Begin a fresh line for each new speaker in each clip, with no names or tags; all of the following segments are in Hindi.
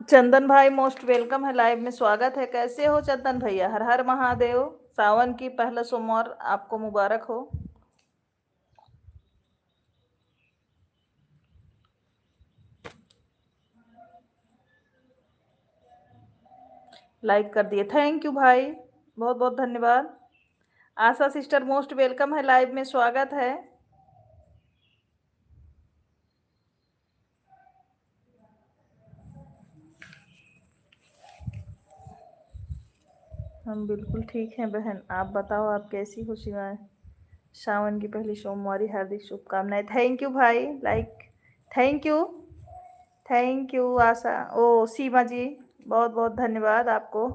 चंदन भाई मोस्ट वेलकम है, लाइव में स्वागत है। कैसे हो चंदन भैया? हर हर महादेव। सावन की पहला सोमवार आपको मुबारक हो। लाइक कर दिए, थैंक यू भाई, बहुत बहुत धन्यवाद। आशा सिस्टर मोस्ट वेलकम है, लाइव में स्वागत है। हम बिल्कुल ठीक हैं बहन, आप बताओ आप कैसी हो? शिवाय सावन की पहली सोमवारी, हार्दिक शुभकामनाएं। थैंक यू भाई, like, thank you, thank you Asha, ओ सीमा जी, बहुत बहुत धन्यवाद आपको।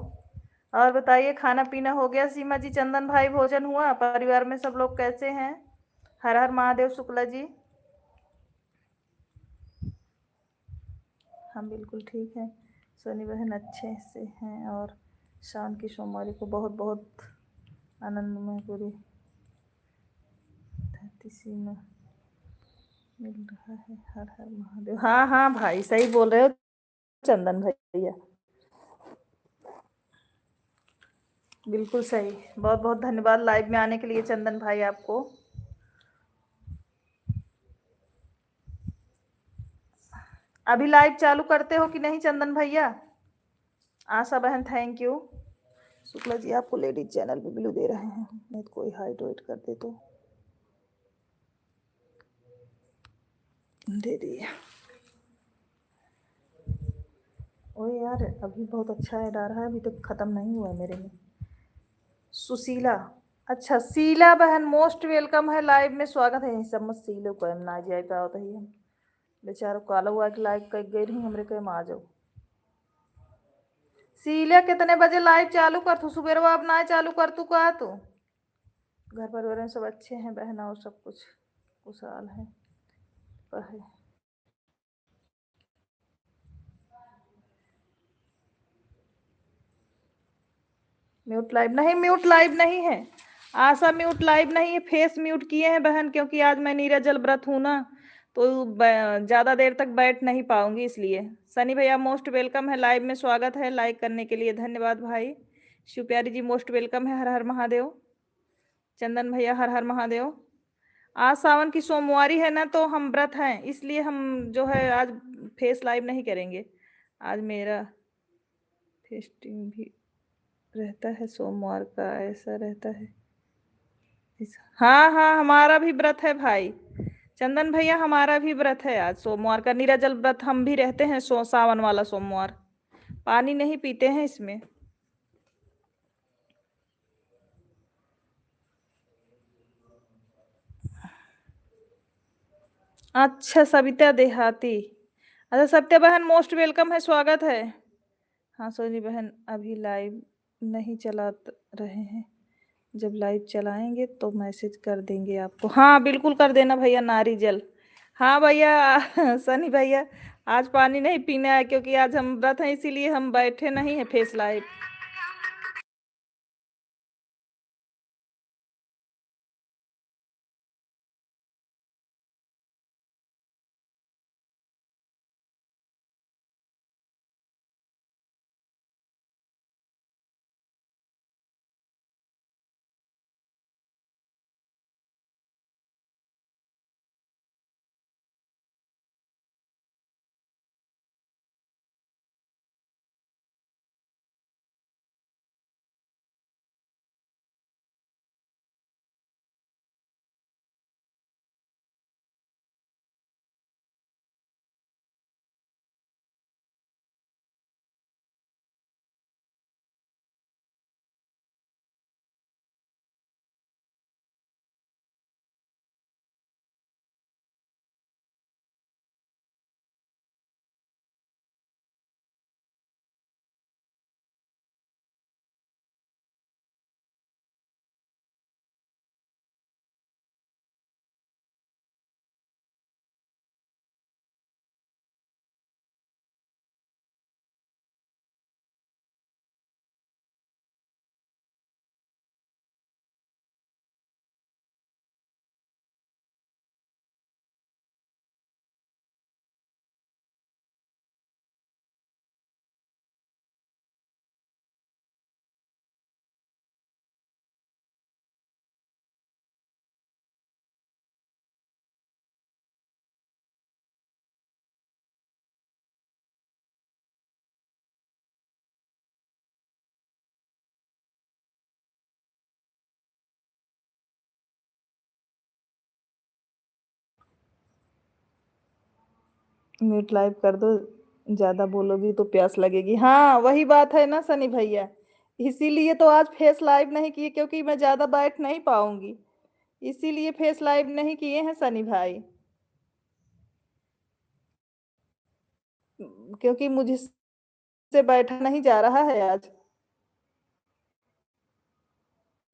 और बताइए, खाना पीना हो गया सीमा जी? चंदन भाई भोजन हुआ? परिवार में सब लोग कैसे हैं? हर हर महादेव शुक्ला जी। हम बिल्कुल ठीक हैं, सोनी बहन अच्छे से हैं, और शाम की सोमवारी को बहुत बहुत आनंद में पूरी धरती सीमा मिल रहा है। हर हर महादेव। हाँ हाँ भाई, सही बोल रहे हो चंदन भैया, बिल्कुल सही। बहुत बहुत धन्यवाद लाइव में आने के लिए चंदन भाई आपको। अभी लाइव चालू करते हो कि नहीं चंदन भैया? आशा बहन थैंक यू। शुक्ला जी आपको लेडीज चैनल पे ब्लू दे रहे हैं, नहीं तो कोई हाइट वाइट कर दे तो दे दिए। ओ यार, अभी बहुत अच्छा ऐड आ रहा है, अभी तक खत्म नहीं हुआ मेरे में। सुशीला, अच्छा शीला बहन मोस्ट वेलकम है, लाइव में स्वागत है। सब मत सीलो को हम ना जाए पाओ तो ही हम बेचारो काला हुआ के लाइव कर गई रही, हमरे के आ जाओ। शीला कितने बजे लाइव चालू कर तू? सुबह अब ना चालू कर तू का तू? घर परिवार में सब अच्छे हैं बहन, और सब कुछ खुशहाल है पर है। म्यूट लाइव नहीं, म्यूट लाइव नहीं है आशा, म्यूट लाइव नहीं है। फेस म्यूट किए हैं बहन, क्योंकि आज मैं नीराजल व्रत हूँ ना, तो ज़्यादा देर तक बैठ नहीं पाऊंगी, इसलिए। सनी भैया मोस्ट वेलकम है, लाइव में स्वागत है, लाइक करने के लिए धन्यवाद भाई। शिव प्यारी जी मोस्ट वेलकम है, हर हर महादेव। चंदन भैया हर हर महादेव। आज सावन की सोमवारी है ना, तो हम व्रत हैं, इसलिए हम जो है आज फेस लाइव नहीं करेंगे। आज मेरा फेस्टिंग भी रहता है सोमवार का, ऐसा रहता है। हाँ हाँ, हमारा भी व्रत है भाई चंदन भैया, हमारा भी व्रत है आज सोमवार का, निराजल व्रत हम भी रहते हैं, सावन वाला सोमवार। पानी नहीं पीते हैं इसमें। अच्छा सविता देहाती, अच्छा सत्या बहन मोस्ट वेलकम है, स्वागत है। हाँ सोनी बहन, अभी लाइव नहीं चला रहे हैं, जब लाइव चलाएंगे तो मैसेज कर देंगे आपको। हाँ बिल्कुल कर देना भैया, नारी जल। हाँ भैया सनी भैया, आज पानी नहीं पीना है, क्योंकि आज हम व्रत हैं, इसीलिए हम बैठे नहीं हैं फेस लाइव। म्यूट लाइव कर दो, ज्यादा बोलोगी तो प्यास लगेगी। हाँ वही बात है ना सनी भैया, इसीलिए तो आज फेस लाइव नहीं किए, क्योंकि मैं ज्यादा बैठ नहीं पाऊंगी, इसीलिए फेस लाइव नहीं किए हैं सनी भाई, क्योंकि मुझे से बैठा नहीं जा रहा है आज।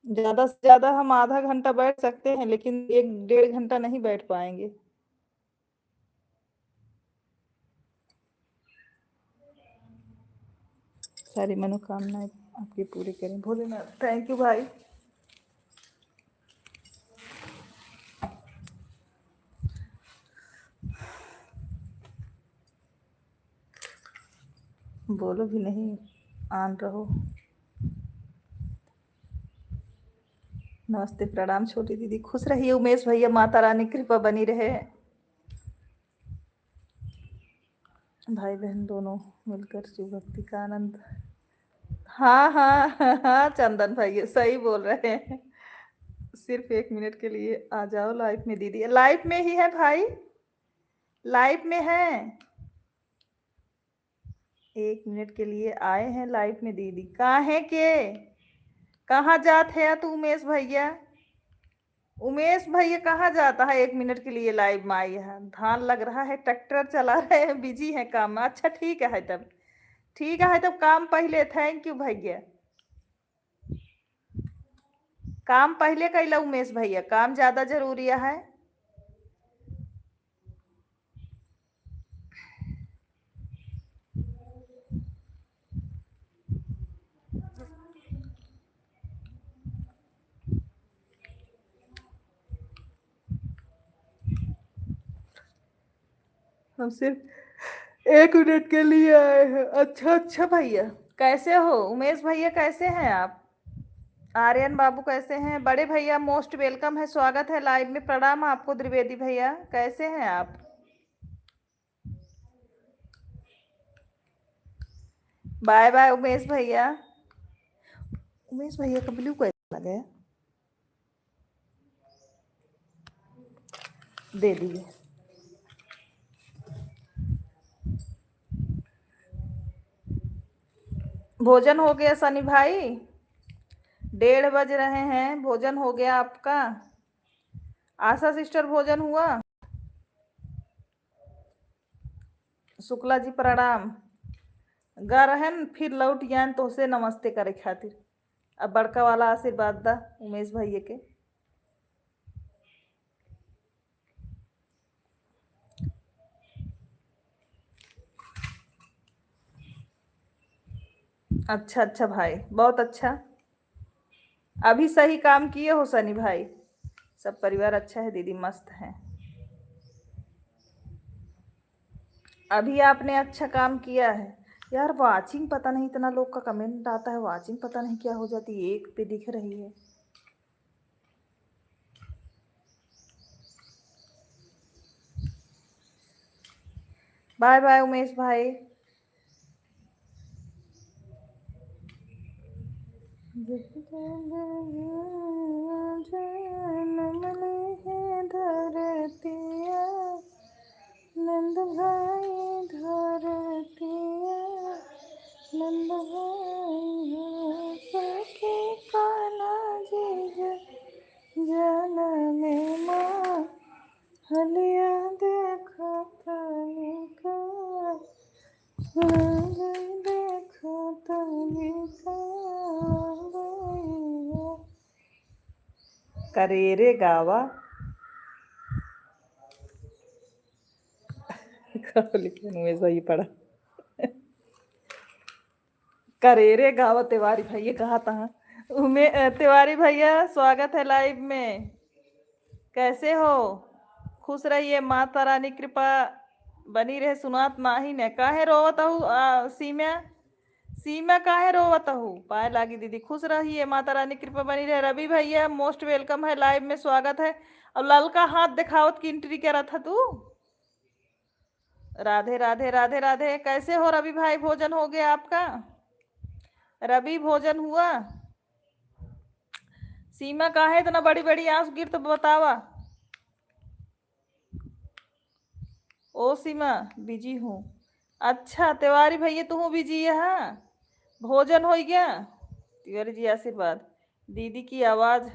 ज्यादा से ज्यादा हम आधा घंटा बैठ सकते हैं, लेकिन 1 डेढ़ घंटा नहीं बैठ पाएंगे। सारी मनोकामनाएं आपकी पूरी करें भोलेनाथ। थैंक यू भाई। बोलो भी नहीं, आन रहो। नमस्ते, प्रणाम छोटी दीदी, खुश रहिए उमेश भैया, माता रानी कृपा बनी रहे। भाई बहन दोनों मिलकर शिव भक्ति का आनंद। हाँ हाँ हाँ हाँ, चंदन भाई सही बोल रहे हैं। सिर्फ 1 मिनट के लिए आ जाओ लाइफ में दीदी, लाइफ में ही है भाई, लाइफ में है। 1 मिनट के लिए आए हैं लाइफ में दीदी। कहाँ है के, कहाँ जात है तू उमेश भैया? उमेश भैया कहाँ जाता है 1 मिनट के लिए लाइव में आई है? धान लग रहा है, ट्रैक्टर चला रहे हैं, बिजी है काम में। अच्छा ठीक है तब, ठीक है तब काम पहले। थैंक यू भैया, काम पहले कैला उमेश भैया, काम ज्यादा जरूरी है। हम सिर्फ 1 मिनट के लिए आए हैं। अच्छा अच्छा भैया, कैसे हो उमेश भैया, कैसे हैं आप? आर्यन बाबू कैसे हैं? बड़े भैया मोस्ट वेलकम है, स्वागत है लाइव में। प्रणाम आपको द्विवेदी भैया, कैसे हैं आप? बाय बाय उमेश भैया। उमेश भैया का ब्लू कैसा लगा, दे दिए। भोजन हो गया सनी भाई? 1:30 बज रहे हैं, भोजन हो गया आपका? आशा सिस्टर भोजन हुआ? शुक्ला जी प्रणाम। गा रहन फिर लौट ज्ञान तो से नमस्ते करे खातिर। अब बड़का वाला आशीर्वाद दा उमेश भैया के। अच्छा अच्छा भाई, बहुत अच्छा, अभी सही काम किए हो सनी भाई। सब परिवार अच्छा है दीदी, मस्त है। अभी आपने अच्छा काम किया है। यार वाचिंग पता नहीं, इतना लोग का कमेंट आता है, वाचिंग पता नहीं क्या हो जाती है, 1 पे दिख रही है। बाय बाय उमेश भाई। धरतिया नंद भाई, धरतिया नंद भाई, सखी काना जी जन में माँ हलिया देखा तनिका, देखा तनिका। करे रे गावा लेकिन वैसा ही पड़ा। करे रे गावा तिवारी भैया, कहा था तिवारी भैया, स्वागत है लाइव में। कैसे हो? खुश रहिए, माता रानी कृपा बनी रहे। सुनात नाही ने काहे रोवत हूँ सीमा, सीमा काहे रोवत हूँ? पाए लागी दीदी, खुश रहिए, माता रानी कृपा बनी रहे। रवि भैया मोस्ट वेलकम है लाइव में, स्वागत है। अब ललका हाथ दिखावत की एंट्री क्या रहा था तू? राधे राधे राधे राधे, कैसे हो रवि भाई? भोजन हो गया आपका? रवि भोजन हुआ? सीमा काहे इतना बड़ी बड़ी आंसू गिर तो बतावा। ओ सीमा बिजी हूँ। अच्छा तिवारी भैया तू बिजी है? हाँ भोजन हो गया? तिवारी जी आशीर्वाद। दीदी की आवाज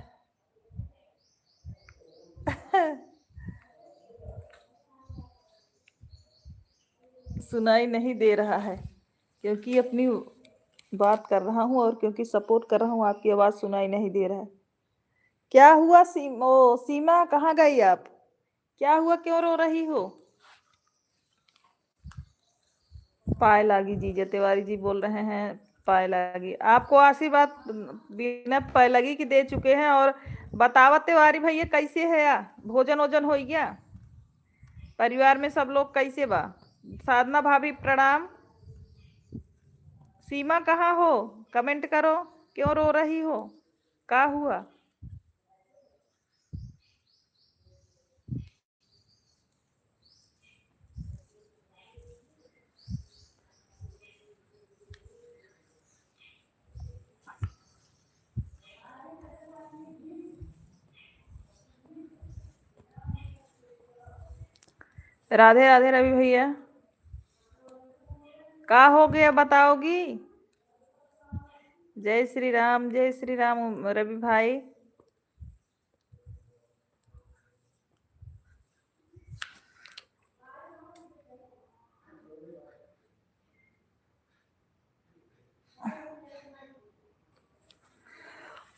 सुनाई नहीं दे रहा है क्योंकि अपनी बात कर रहा हूँ और क्योंकि सपोर्ट कर रहा हूँ आपकी आवाज सुनाई नहीं दे रहा है। क्या हुआ सीमा कहाँ गई आप? क्या हुआ क्यों रो रही हो? पाए लागी जीजा तिवारी जी बोल रहे हैं पाए लागी। आपको आशीर्वाद बिना पाए लगी कि दे चुके हैं। और बतावा तिवारी भैया कैसे है या भोजन वोजन हो गया? परिवार में सब लोग कैसे बा? साधना भाभी प्रणाम। सीमा कहाँ हो? कमेंट करो। क्यों रो रही हो? क्या हुआ? राधे राधे रवि भैया। का हो गया बताओगी? जय श्री राम रवि भाई।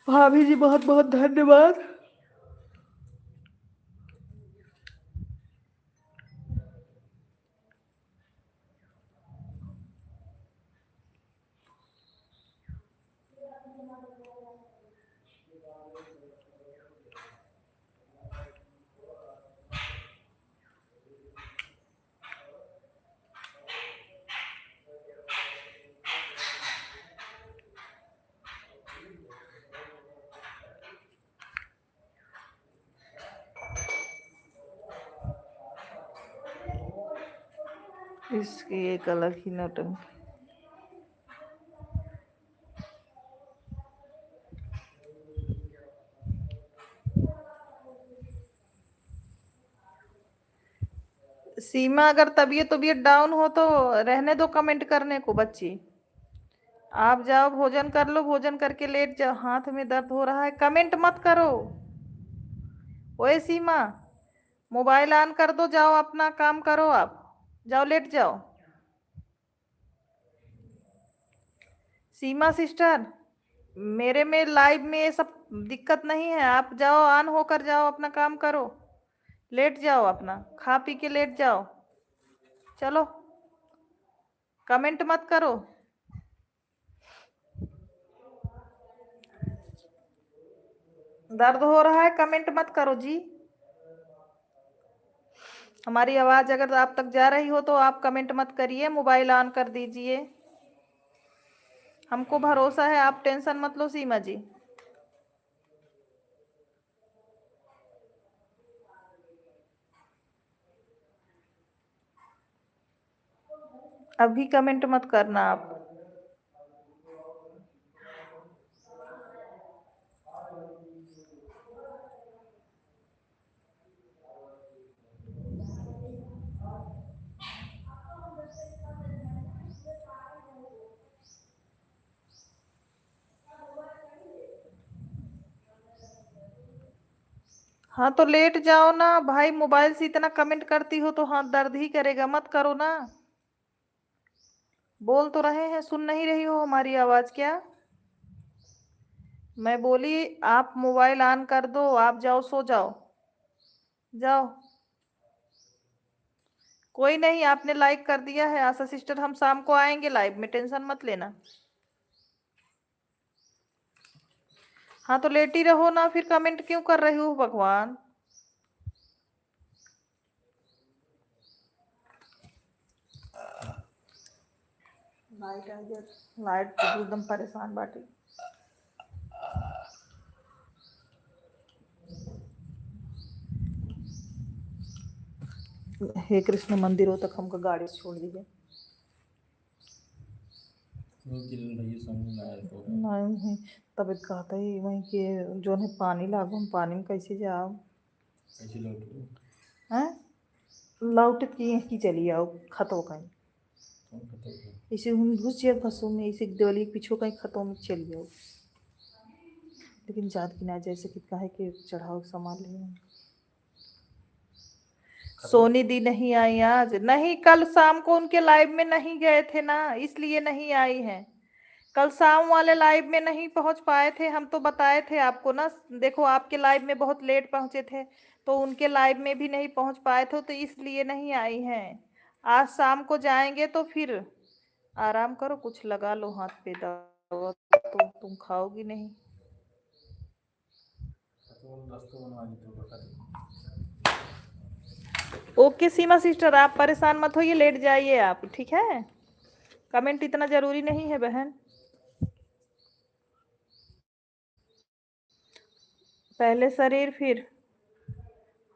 भाभी जी बहुत बहुत धन्यवाद। इसकी एक अलग ही नौटंकी। सीमा अगर तबीयत तबीयत डाउन हो तो रहने दो कमेंट करने को बच्ची। आप जाओ भोजन कर लो, भोजन करके लेट जाओ। हाथ में दर्द हो रहा है कमेंट मत करो। ओए सीमा मोबाइल ऑन कर दो, जाओ अपना काम करो। आप जाओ लेट जाओ। सीमा सिस्टर मेरे में लाइव में ये सब दिक्कत नहीं है। आप जाओ ऑन होकर जाओ अपना काम करो। लेट जाओ अपना खा पी के लेट जाओ। चलो कमेंट मत करो। दर्द हो रहा है कमेंट मत करो जी। हमारी आवाज अगर आप तक जा रही हो तो आप कमेंट मत करिए, मोबाइल ऑन कर दीजिए। हमको भरोसा है, आप टेंशन मत लो सीमा जी। अभी कमेंट मत करना आप। हाँ तो लेट जाओ ना भाई, मोबाइल से इतना कमेंट करती हो तो हाथ दर्द ही करेगा, मत करो ना। बोल तो रहे हैं, सुन नहीं रही हो हमारी आवाज क्या? मैं बोली आप मोबाइल ऑन कर दो, आप जाओ सो जाओ। जाओ। कोई नहीं, आपने लाइक कर दिया है आशा सिस्टर, हम शाम को आएंगे लाइव में, टेंशन मत लेना। हाँ तो लेट ही रहो ना, फिर कमेंट क्यों कर रही हो भगवान? लाइट आ गया। लाइट तो एकदम परेशान बाटी। हे कृष्ण मंदिरों तक हमको गाड़ी छोड़ दीजिए। नहीं तबियत कहता ही वहीं के जो है पानी लागू, हम पानी में कैसे जाओ? हैं? लाउटेत की चली आओ खतो कहीं इसे हम घुस जाए फंसों में इसे दिवाली के पीछे कहीं खतों में चली आओ लेकिन जात की ना जैसे कि काहे के चढ़ाओ संभाल ले। सोनी दी नहीं आई आज, नहीं कल शाम को उनके लाइव में नहीं गए थे ना, इसलिए नहीं आई हैं। कल शाम वाले लाइव में नहीं पहुंच पाए थे, हम तो बताए थे आपको ना। देखो आपके लाइव में बहुत लेट पहुंचे थे तो उनके लाइव में भी नहीं पहुंच पाए थे, तो इसलिए नहीं आई हैं। आज शाम को जाएंगे तो फिर आराम करो, कुछ लगा लो हाथ पे दवा तो तुम खाओगी नहीं। ओके सीमा सिस्टर, आप परेशान मत होइए, लेट जाइए आप, ठीक है। कमेंट इतना जरूरी नहीं है बहन। पहले शरीर फिर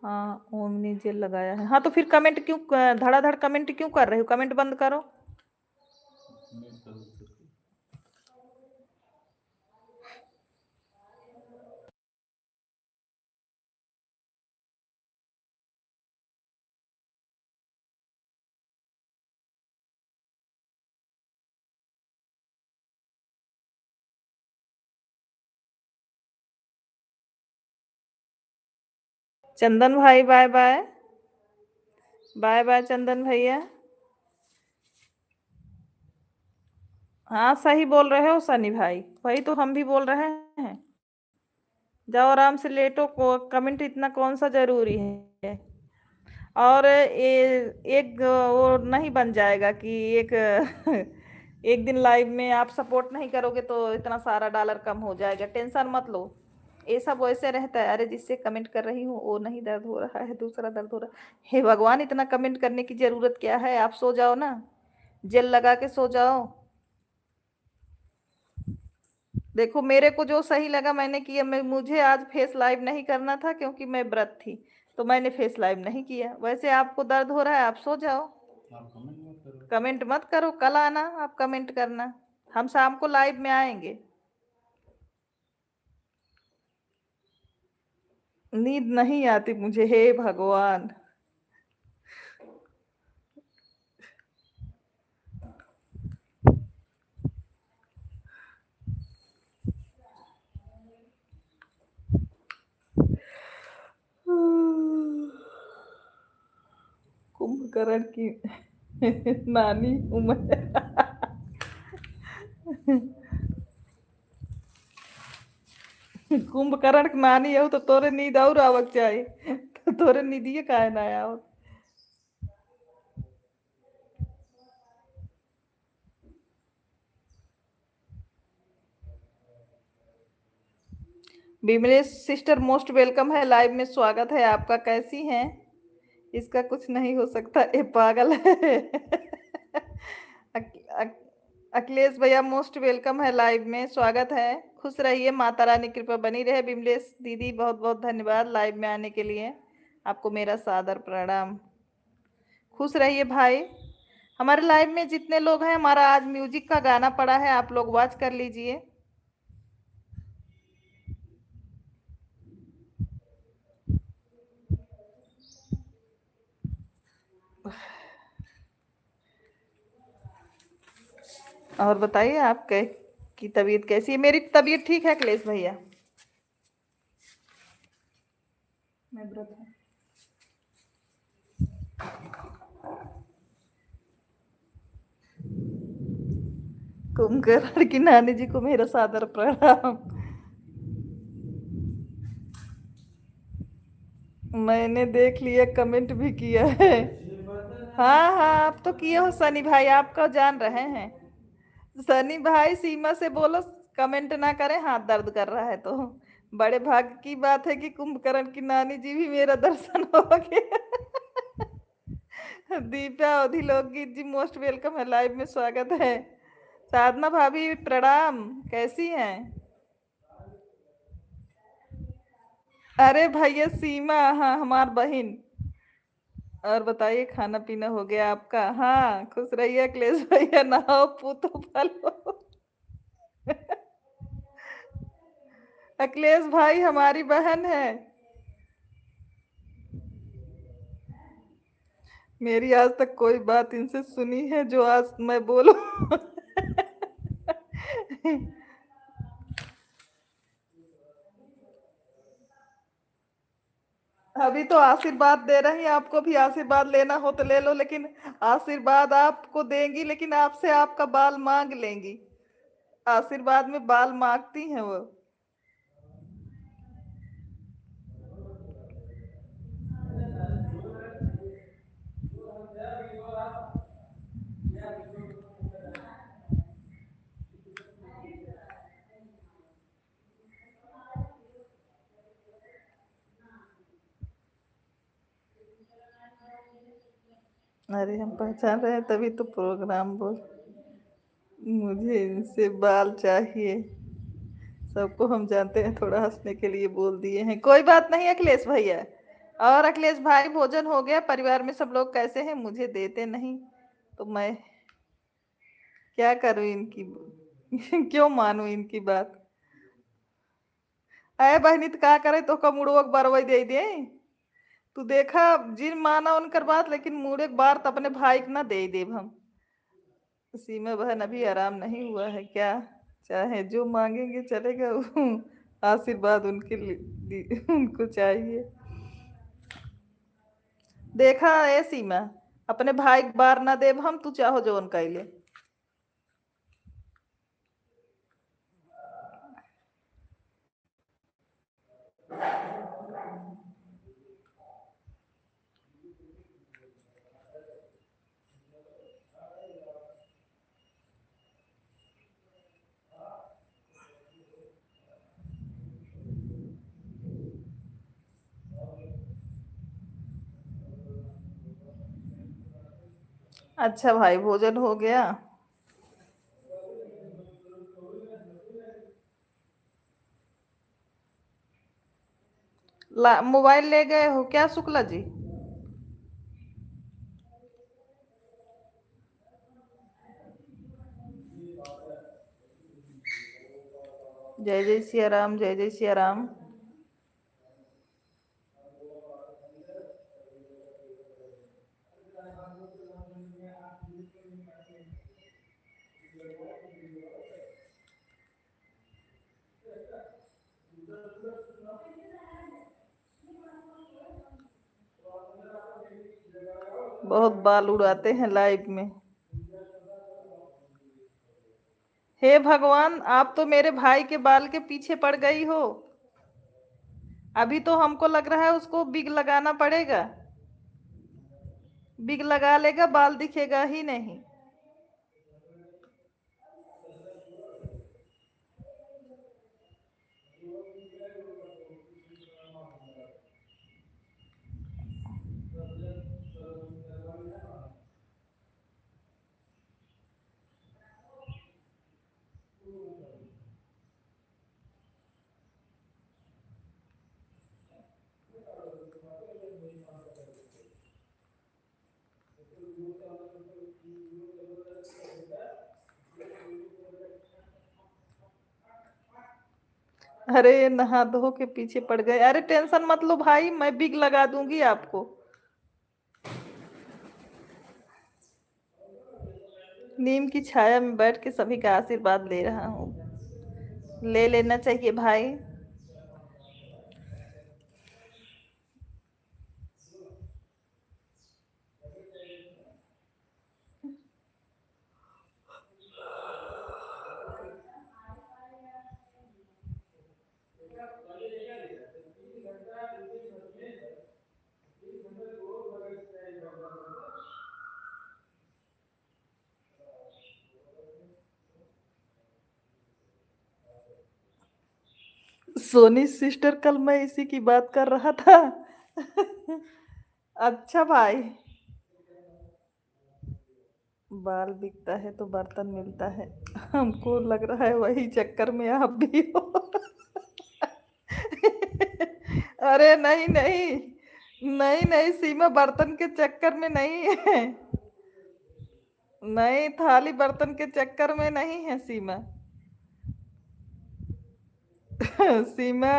हाँ ओमनी जेल लगाया है। हाँ तो फिर कमेंट क्यों धड़ाधड़ कमेंट क्यों कर रहे हो, कमेंट बंद करो। चंदन भाई बाय बाय, बाय बाय चंदन भैया। हाँ सही बोल रहे हो सनी भाई, वही तो हम भी बोल रहे हैं। जाओ आराम से लेटो, को कमेंट इतना कौन सा जरूरी है। और एक वो नहीं बन जाएगा कि एक एक दिन लाइव में आप सपोर्ट नहीं करोगे तो इतना सारा डॉलर कम हो जाएगा, टेंशन मत लो। ये सब वैसे रहता है। अरे जिससे कमेंट कर रही हूँ वो नहीं दर्द हो रहा है, दूसरा दर्द हो रहा है। हे भगवान, इतना कमेंट करने की जरूरत क्या है, आप सो जाओ ना, जेल लगा के सो जाओ। देखो मेरे को जो सही लगा मैंने किया। मुझे आज फेस लाइव नहीं करना था क्योंकि मैं व्रत थी, तो मैंने फेस लाइव नहीं किया। वैसे आपको दर्द हो रहा है आप सो जाओ, कमेंट मत करो। कल आना आप कमेंट करना, हम शाम को लाइव में आएंगे। नींद नहीं आती मुझे, हे भगवान। कुंभकर्ण की नानी हूं मैं। कुंभकर्ण की नानी हो तो तोरे नींद और आवक चाहिए, तो तोरे नींदिए काहे ना आओ। विमलेश सिस्टर मोस्ट वेलकम है, लाइव में स्वागत है आपका, कैसी हैं। इसका कुछ नहीं हो सकता, ये पागल है। अखिलेश भैया मोस्ट वेलकम है, लाइव में स्वागत है। खुश रहिए, माता रानी कृपा बनी रहे। विमलेश दीदी बहुत बहुत धन्यवाद लाइव में आने के लिए, आपको मेरा सादर प्रणाम। खुश रहिए भाई। हमारे लाइव में जितने लोग हैं, हमारा आज म्यूजिक का गाना पड़ा है, आप लोग वॉच कर लीजिए। और बताइए आप की तबीयत कैसी है। मेरी तबीयत ठीक है अखिलेश भैया, मैं व्रत हूँ। कुंभकर्ण की नानी जी को मेरा सादर प्रणाम। मैंने देख लिया, कमेंट भी किया है। हाँ हाँ आप तो किए हो सनी भाई, आपका जान रहे हैं। सनी भाई सीमा से बोलो कमेंट ना करें, हाथ दर्द कर रहा है तो। बड़े भाग्य की बात है कि कुंभकर्ण की नानी जी भी मेरा दर्शन हो गया। दीपा अवधि लोकगीत जी मोस्ट वेलकम है, लाइव में स्वागत है। साधना भाभी प्रणाम, कैसी हैं। अरे भैया सीमा, हाँ हमार बहन। और बताइए खाना पीना हो गया आपका। हाँ खुश रहिए अखिलेश भैया, नहाओ पूतो फलो। अखिलेश भाई हमारी बहन है। मेरी आज तक कोई बात इनसे सुनी है जो आज मैं बोलूं? अभी तो आशीर्वाद दे रही हैं, आपको भी आशीर्वाद लेना हो तो ले लो, लेकिन आशीर्वाद आपको देंगी लेकिन आपसे आपका बाल मांग लेंगी। आशीर्वाद में बाल मांगती हैं वो। अरे हम पहचान रहे हैं तभी तो प्रोग्राम बोल। मुझे इनसे बाल चाहिए। सबको हम जानते हैं, थोड़ा हंसने के लिए बोल दिए हैं। कोई बात नहीं अखिलेश भैया। और अखिलेश भाई, भोजन हो गया? परिवार में सब लोग कैसे हैं? मुझे देते नहीं तो मैं क्या करूं इनकी? क्यों मानूं इनकी बात? अरे बहनी तो क्या करे, तो का मुड़वक बरवई दे दे। तू देखा, जिन माना उनकर बात, लेकिन मुड़े बार तो अपने भाई को ना दे देव हम। सीमा बहन अभी आराम नहीं हुआ है क्या? चाहे जो मांगेंगे चलेगा। आशीर्वाद उनके लिए उनको चाहिए। देखा है सीमा, अपने भाई के बार ना देव हम, तू चाहो जो उनका ले। अच्छा भाई, भोजन हो गया? मोबाइल ले गए हो क्या शुक्ला जी? जय जय सिया राम, जय जय सिया राम। बहुत बाल उड़ाते हैं लाइव में। हे भगवान, आप तो मेरे भाई के बाल के पीछे पड़ गई हो। अभी तो हमको लग रहा है उसको बिग लगाना पड़ेगा। बिग लगा लेगा, बाल दिखेगा ही नहीं। अरे नहा धो के पीछे पड़ गए। अरे टेंशन मत लो भाई, मैं बिग लगा दूंगी आपको। नीम की छाया में बैठ के सभी का आशीर्वाद ले रहा हूँ। ले लेना चाहिए भाई। सोनी सिस्टर, कल मैं इसी की बात कर रहा था। अच्छा भाई, बाल बिकता है तो बर्तन मिलता है। हमको लग रहा है वही चक्कर में आप भी हो। अरे नहीं नहीं, नहीं नहीं सीमा, बर्तन के चक्कर में नहीं है। नहीं, थाली बर्तन के चक्कर में नहीं है सीमा। सीमा,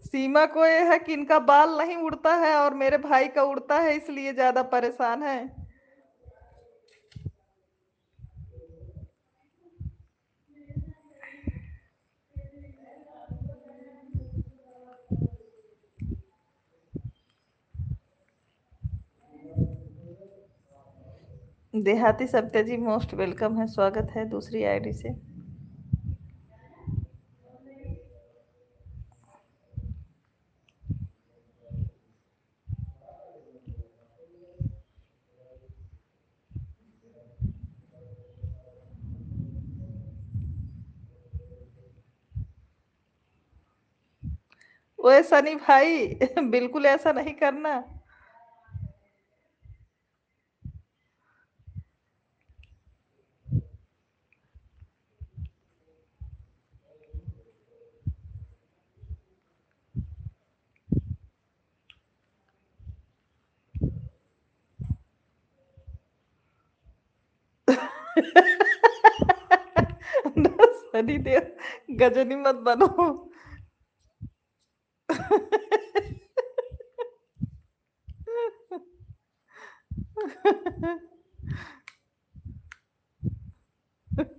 सीमा को ये है कि इनका बाल नहीं उड़ता है और मेरे भाई का उड़ता है, इसलिए ज्यादा परेशान है। देहाती सत्या जी मोस्ट वेलकम है, स्वागत है दूसरी आईडी से। ओए सनी भाई बिल्कुल ऐसा नहीं करना। सनी देव गजनी मत बनो।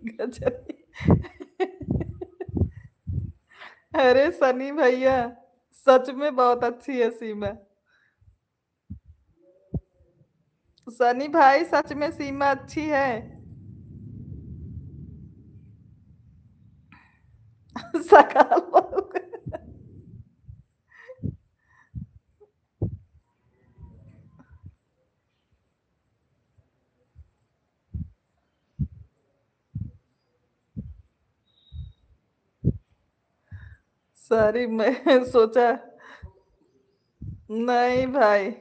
गजनी। अरे सनी भैया, सच में बहुत अच्छी है सीमा। सनी भाई सच में सीमा अच्छी है। सकाल सॉरी, मैं सोचा। नहीं भाई।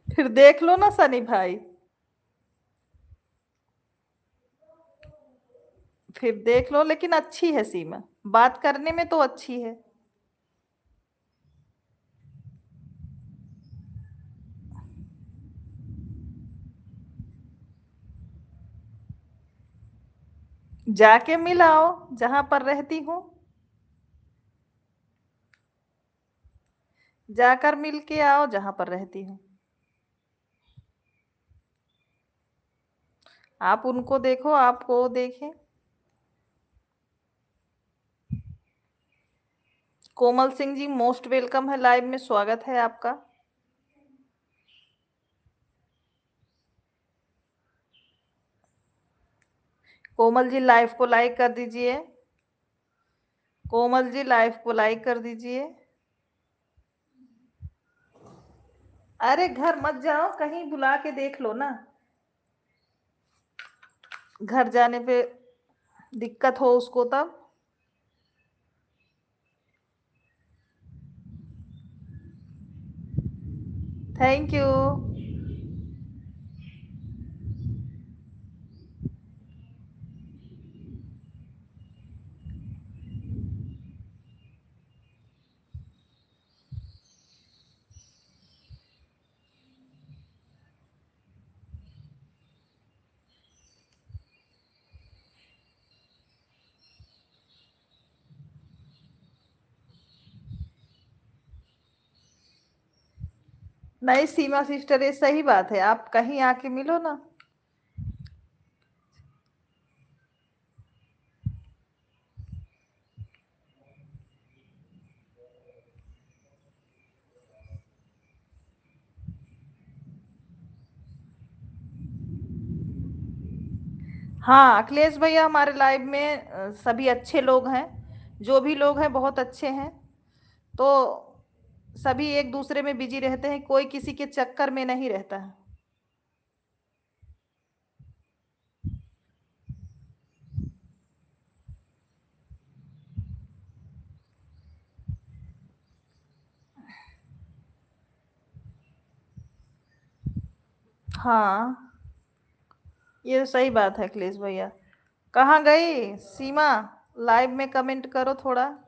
फिर देख लो ना सनी भाई, फिर देख लो, लेकिन अच्छी है सीमा, बात करने में तो अच्छी है। जाके मिल आओ जहां पर रहती हूँ, जाकर मिल के आओ जहां पर रहती हूँ। आप उनको देखो, आपको देखें। कोमल सिंह जी मोस्ट वेलकम है, लाइव में स्वागत है आपका। कोमल जी लाइव को लाइक कर दीजिए। कोमल जी लाइव को लाइक कर दीजिए। अरे घर मत जाओ, कहीं बुला के देख लो ना, घर जाने पे दिक्कत हो उसको तब। Thank you. नहीं सीमा सिस्टर, ये सही बात है, आप कहीं आके मिलो ना। हाँ अखिलेश भैया, हमारे लाइव में सभी अच्छे लोग हैं, जो भी लोग हैं बहुत अच्छे हैं। तो सभी एक दूसरे में बिजी रहते हैं, कोई किसी के चक्कर में नहीं रहता है। हाँ ये तो सही बात है अखिलेश भैया। कहाँ गई सीमा? लाइव में कमेंट करो थोड़ा।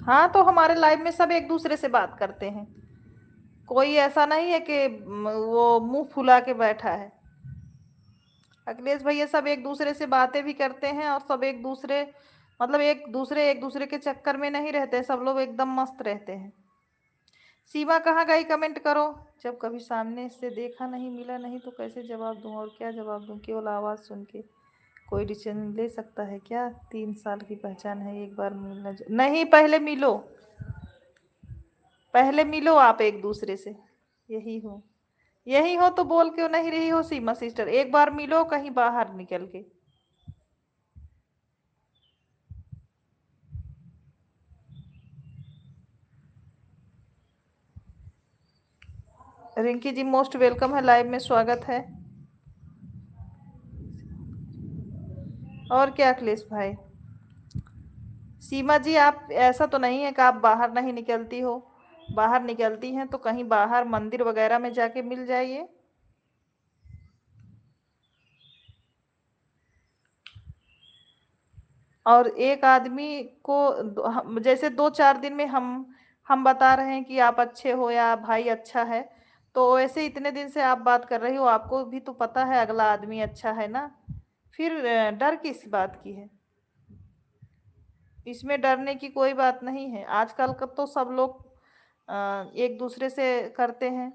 हाँ, तो हमारे लाइव में सब एक दूसरे से बात करते हैं। कोई ऐसा नहीं है कि वो मुंह फुला के बैठा है। अखिलेश भैया सब एक दूसरे से बातें भी करते हैं, और सब एक दूसरे मतलब एक दूसरे के चक्कर में नहीं रहते, सब लोग एकदम मस्त रहते हैं। सीमा कहाँ गई? कमेंट करो। जब कभी सामने से देखा नहीं, मिला नहीं, तो कैसे जवाब दूं? और क्या जवाब दूं? केवल आवाज़ सुन के कोई डिसीजन ले सकता है क्या? 3 साल की पहचान है, एक बार मिलना नहीं, पहले मिलो। पहले मिलो आप एक दूसरे से। यही हो, यही हो तो बोल क्यों नहीं रही हो सीमा सिस्टर? एक बार मिलो कहीं बाहर निकल के। रिंकी जी मोस्ट वेलकम है, लाइव में स्वागत है। और क्या अखिलेश भाई? सीमा जी आप ऐसा तो नहीं है कि आप बाहर नहीं निकलती हो? बाहर निकलती हैं तो कहीं बाहर मंदिर वगैरह में जाके मिल जाइए। और एक आदमी को जैसे 2-4 दिन में हम बता रहे हैं कि आप अच्छे हो या भाई अच्छा है, तो ऐसे इतने दिन से आप बात कर रही हो, आपको भी तो पता है अगला आदमी अच्छा है ना। फिर डर किस बात की है? इसमें डरने की कोई बात नहीं है। आजकल का तो सब लोग एक दूसरे से करते हैं।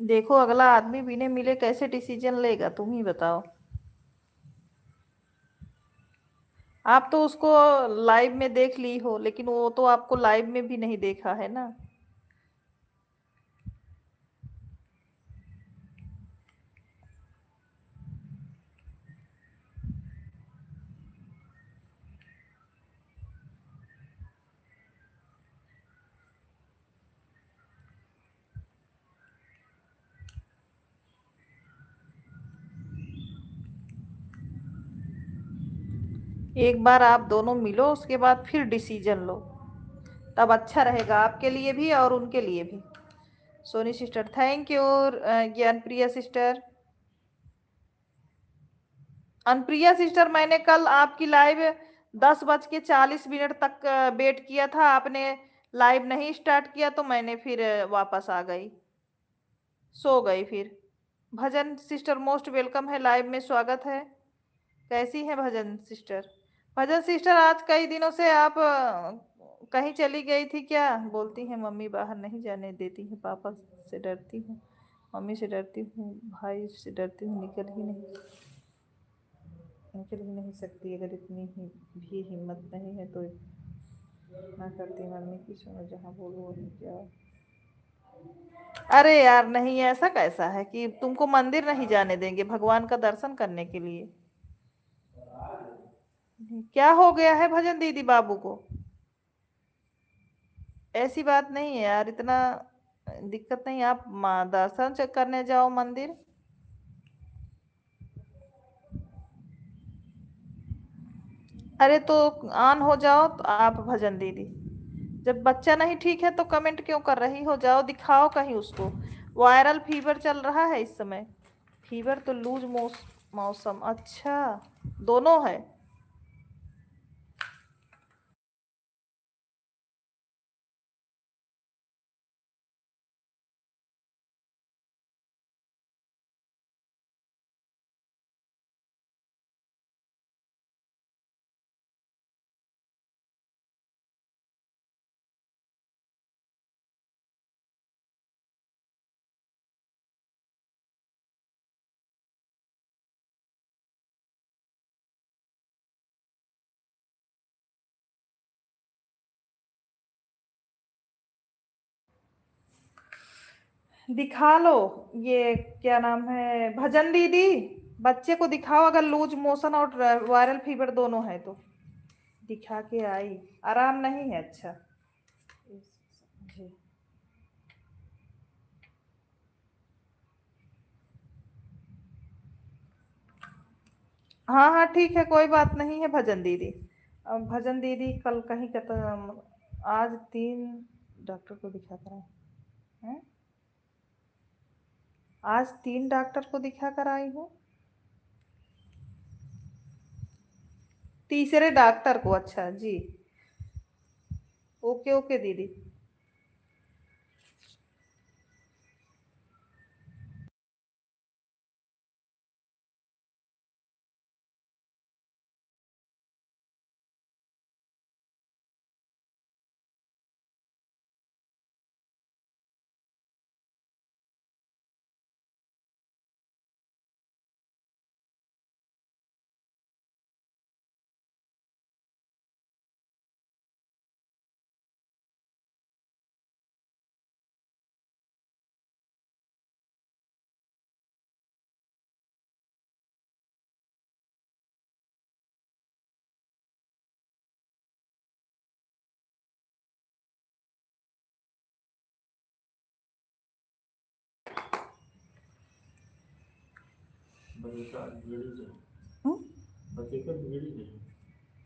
देखो अगला आदमी बिना मिले कैसे डिसीजन लेगा, तुम ही बताओ। आप तो उसको लाइव में देख ली हो, लेकिन वो तो आपको लाइव में भी नहीं देखा है ना। एक बार आप दोनों मिलो, उसके बाद फिर डिसीजन लो, तब अच्छा रहेगा आपके लिए भी और उनके लिए भी। Soni sister thank you. Gyanpriya sister, Anpriya sister, मैंने कल आपकी लाइव 10:40 तक वेट किया था, आपने लाइव नहीं स्टार्ट किया, तो मैंने फिर वापस आ गई, सो गई फिर। भजन सिस्टर मोस्ट वेलकम है, लाइव में स्वागत है। कैसी है भजन सिस्टर? भजन सिस्टर आज कई दिनों से आप कहीं चली गई थी क्या? बोलती हैं मम्मी बाहर नहीं जाने देती है, पापा से डरती हूँ, मम्मी से डरती हूँ, भाई से डरती हूँ, निकल ही नहीं सकती। अगर इतनी ही भी हिम्मत नहीं है तो ना करती, मम्मी की सुनो, जहाँ बोलो वहीं जाओ। अरे यार नहीं, ऐसा कैसा है कि तुमको मंदिर नहीं जाने देंगे भगवान का दर्शन करने के लिए? क्या हो गया है भजन दीदी बाबू को? ऐसी बात नहीं है यार, इतना दिक्कत नहीं, आप दर्शन चेक करने जाओ मंदिर। अरे तो ऑन हो जाओ तो आप भजन दीदी। जब बच्चा नहीं ठीक है तो कमेंट क्यों कर रही हो? जाओ दिखाओ कहीं उसको। वायरल फीवर चल रहा है इस समय। फीवर तो लूज मौसम, अच्छा दोनों है। दिखा लो। ये क्या नाम है, भजन दीदी, बच्चे को दिखाओ अगर लूज मोशन और वायरल फीवर दोनों है तो। दिखा के आई, आराम नहीं है। अच्छा जी। हाँ हाँ ठीक है, कोई बात नहीं है भजन दीदी। अब भजन दीदी कल कहीं का आज 3 डॉक्टर को दिखा कर आए हैं। आज 3 डॉक्टर को दिखा कर आई हूँ। तीसरे डॉक्टर को, अच्छा जी। ओके ओके दीदी।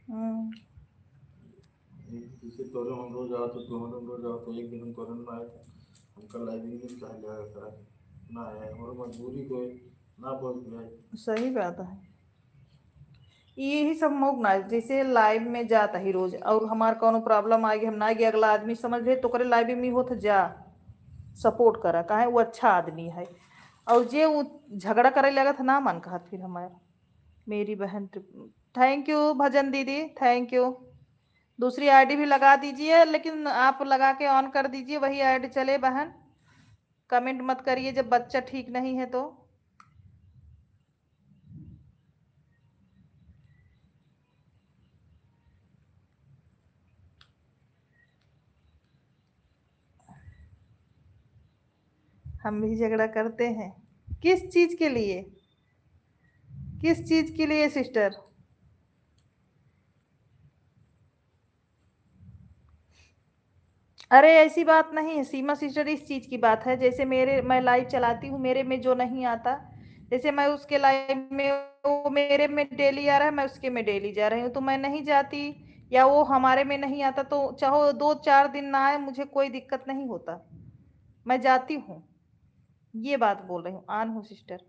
हम्म?
जैसे तोरे हम रोज आओ तो तुम रोज आओ तो एक दिन हम तोरे में आए थे, हम कल लाइब्रेरी में चाहे जाएगा करा ना आया और मजबूरी को ना बोल दिया।
सही बात है। यही सब मौक ना, जैसे लाइव में जाता ही रोज और हमार कोनो प्रॉब्लम आएगी, हम ना गए, अगला आदमी समझ ले तो करे लाइव में हो तो जा सपोर्ट करा, काहे वो अच्छा आदमी है। और जे वो झगड़ा करे लगा था ना मन कहा फिर हमारे, मेरी बहन। थैंक यू भजन दीदी, थैंक यू। दूसरी आईडी भी लगा दीजिए, लेकिन आप लगा के ऑन कर दीजिए, वही आईडी चले बहन। कमेंट मत करिए जब बच्चा ठीक नहीं है तो। हम भी झगड़ा करते हैं। किस चीज के लिए, किस चीज के लिए सिस्टर? अरे ऐसी बात नहीं है सीमा सिस्टर, इस चीज की बात है, जैसे मेरे, मैं लाइव चलाती हूँ, मेरे में जो नहीं आता, जैसे मैं उसके लाइव में, वो मेरे में डेली आ रहा है, मैं उसके में डेली जा रही हूँ, तो मैं नहीं जाती, या वो हमारे में नहीं आता तो चाहो 2-4 दिन ना आए, मुझे कोई दिक्कत नहीं होता, मैं जाती हूँ। ये बात बोल रही हूँ, आन हूँ सिस्टर।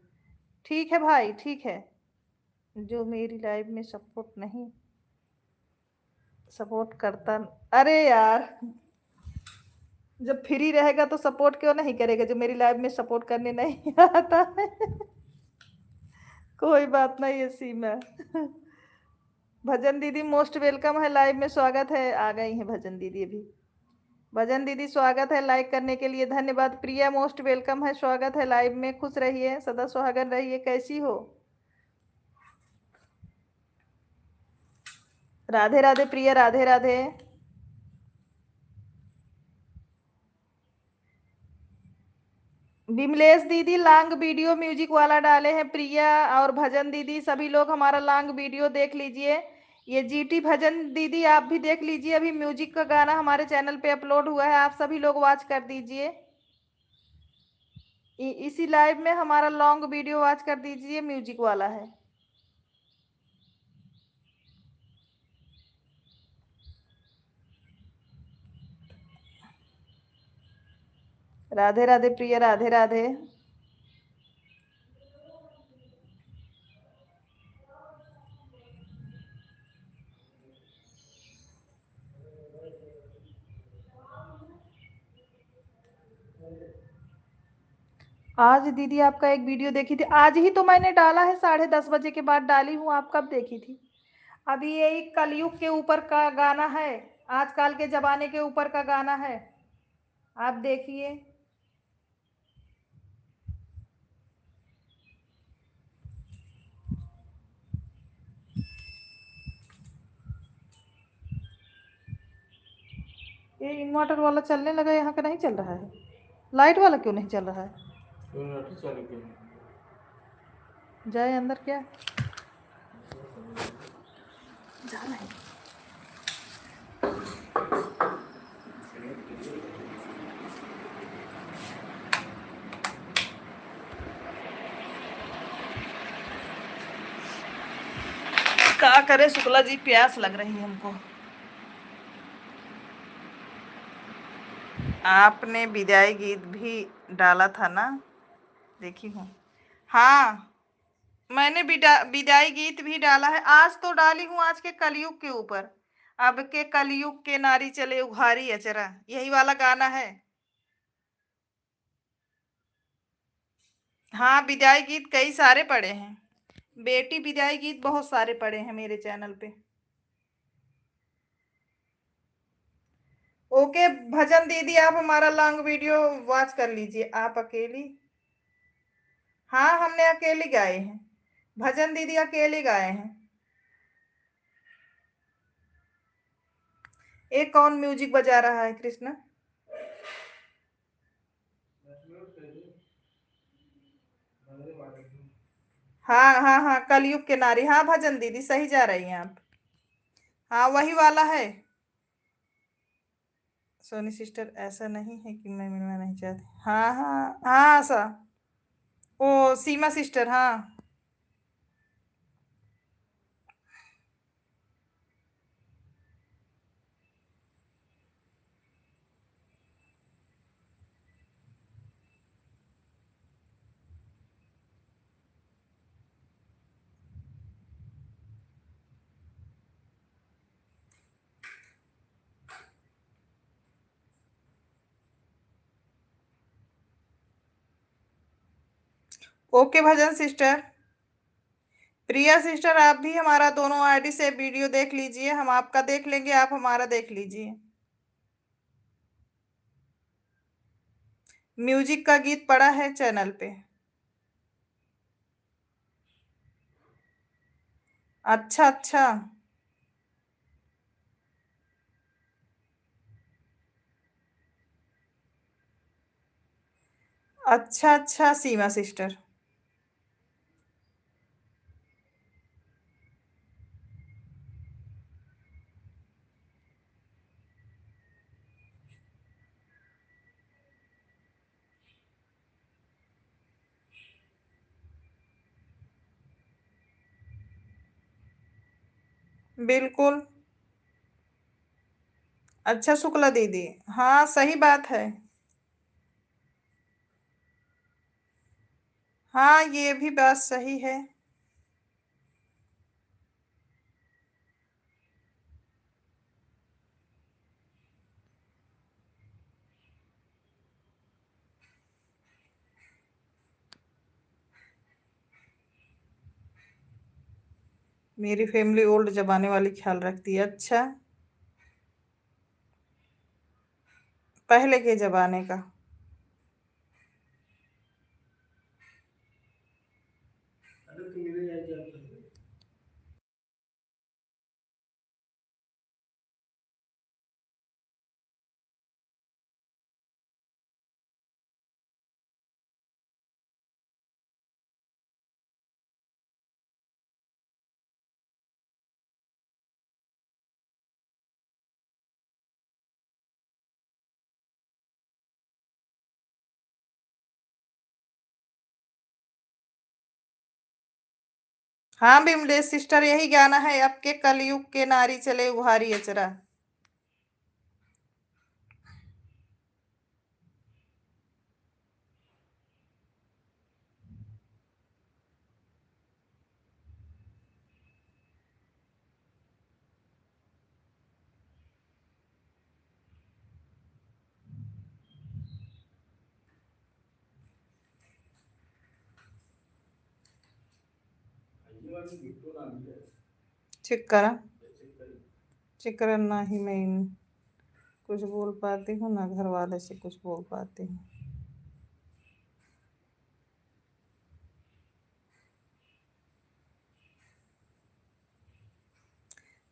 ठीक है भाई, ठीक है। जो मेरी लाइफ में सपोर्ट नहीं, सपोर्ट करता, अरे यार, जब फ्री रहेगा तो सपोर्ट क्यों नहीं करेगा, जो मेरी लाइफ में सपोर्ट करने नहीं आता है। कोई बात नहीं है सीमा। भजन दीदी मोस्ट वेलकम है, लाइव में स्वागत है, आ गई है भजन दीदी अभी। भजन दीदी स्वागत है, लाइक करने के लिए धन्यवाद। प्रिया मोस्ट वेलकम है, स्वागत है लाइव में, खुश रहिए, सदा सुहागन रहिए। कैसी हो? राधे राधे प्रिया, राधे राधे। विमलेश दीदी लॉन्ग वीडियो म्यूजिक वाला डाले हैं, प्रिया और भजन दीदी सभी लोग हमारा लॉन्ग वीडियो देख लीजिए। ये जीटी भजन दीदी आप भी देख लीजिए, अभी म्यूजिक का गाना हमारे चैनल पे अपलोड हुआ है, आप सभी लोग वॉच कर दीजिए। इसी लाइव में हमारा लॉन्ग वीडियो वॉच कर दीजिए, म्यूजिक वाला है। राधे राधे प्रिया, राधे राधे। आज दीदी आपका एक वीडियो देखी थी, आज ही तो मैंने डाला है, 10:30 बजे के बाद डाली हूँ। आप कब देखी थी? अभी यही कलयुग के ऊपर का गाना है, आजकल के जमाने के ऊपर का गाना है, आप देखिए। ये इन्वर्टर वाला चलने लगा, यहाँ का नहीं चल रहा है। लाइट वाला क्यों नहीं चल रहा है?
तो इन्वर्टर चालू क्यों है?
जाए अंदर क्या जाना है? क्या करे शुक्ला जी, प्यास लग रही है हमको। आपने विदाई गीत भी डाला था ना, देखी हूँ। हाँ, मैंने विदाई गीत भी डाला है। आज तो डाली हूँ, आज के कलयुग के ऊपर। अब के कलयुग के नारी चले उघारी अचरा, यही वाला गाना है। हाँ, विदाई गीत कई सारे पड़े हैं, बेटी विदाई गीत बहुत सारे पड़े हैं मेरे चैनल पे। ओके भजन दीदी, आप हमारा लॉन्ग वीडियो वॉच कर लीजिए। आप अकेली? हाँ, हमने अकेले गाए हैं। भजन दीदी अकेले गाए हैं। एक कौन म्यूजिक बजा रहा है कृष्णा? हाँ हाँ हाँ, कलयुग के नारी। हाँ भजन दीदी, सही जा रही हैं आप। हाँ, वही वाला है। सोनी सिस्टर, ऐसा नहीं है कि मैं मिलना नहीं चाहती। हाँ हाँ हाँ, ऐसा। ओ सीमा सिस्टर, हाँ। ओके भजन सिस्टर। प्रिया सिस्टर, आप भी हमारा दोनों आईडी से वीडियो देख लीजिए, हम आपका देख लेंगे, आप हमारा देख लीजिए। म्यूजिक का गीत पड़ा है चैनल पे। अच्छा अच्छा। अच्छा अच्छा सीमा सिस्टर। बिल्कुल। अच्छा शुक्ला दीदी, हाँ सही बात है। हाँ, ये भी बात सही है। मेरी फैमिली ओल्ड जमाने वाली ख्याल रखती है। अच्छा, पहले के जमाने का।
अरे तुम इधर आके क्या कर रहे हो?
हाँ बिमलेश सिस्टर, यही गाना है, अब के कलयुग के नारी चले उहारी अचरा।
ये वाली गिफ्ट ना मिले।
चेक करा।
चेक करिए।
चेक करा, ना ही मैं कुछ बोल पाती हूँ, ना घर वाले से कुछ बोल पाती हूँ।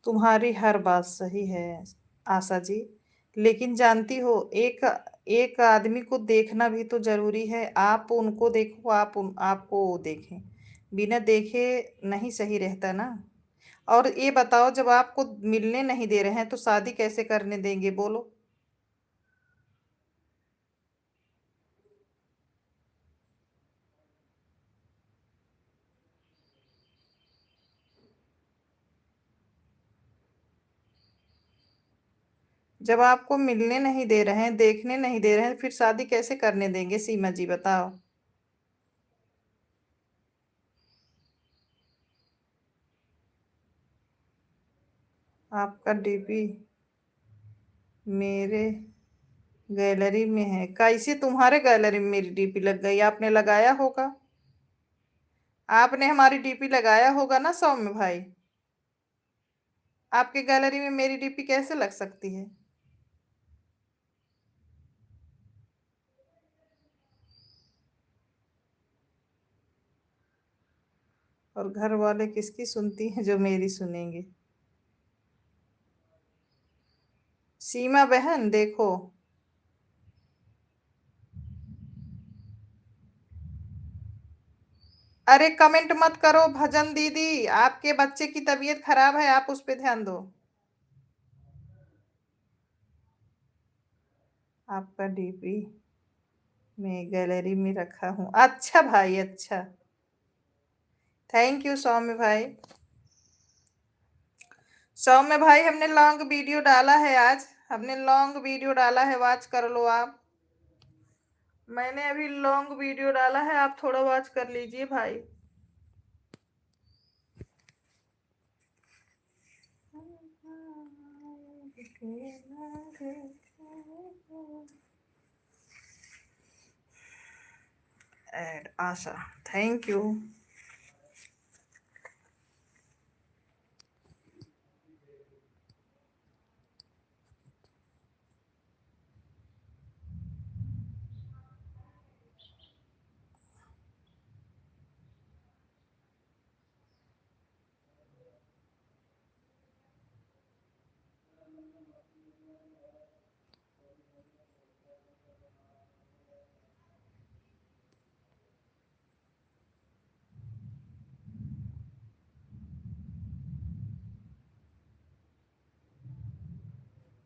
तुम्हारी हर बात सही है आशा जी, लेकिन जानती हो, एक एक आदमी को देखना भी तो जरूरी है। आप उनको देखो, आपको वो देखें। बिना देखे नहीं सही रहता ना। और ये बताओ, जब आपको मिलने नहीं दे रहे हैं तो शादी कैसे करने देंगे, बोलो। जब आपको मिलने नहीं दे रहे हैं, देखने नहीं दे रहे हैं, फिर शादी कैसे करने देंगे सीमा जी, बताओ। आपका डीपी मेरे गैलरी में है? कैसे तुम्हारे गैलरी में मेरी डीपी लग गई? आपने लगाया होगा। आपने हमारी डीपी लगाया होगा ना सौम्य भाई। आपके गैलरी में मेरी डीपी कैसे लग सकती है? और घर वाले किसकी सुनती हैं जो मेरी सुनेंगे? सीमा बहन देखो। अरे कमेंट मत करो भजन दीदी, आपके बच्चे की तबीयत खराब है, आप उस पर ध्यान दो। आपका डीपी मैं गैलरी में रखा हूँ। अच्छा भाई, अच्छा। थैंक यू सौम्य भाई। सौम्य भाई, हमने लॉन्ग वीडियो डाला है आज। हमने लॉन्ग वीडियो डाला है, वॉच कर लो आप। मैंने अभी लॉन्ग वीडियो डाला है, आप थोड़ा वॉच कर लीजिए भाई। एड आशा, थैंक यू।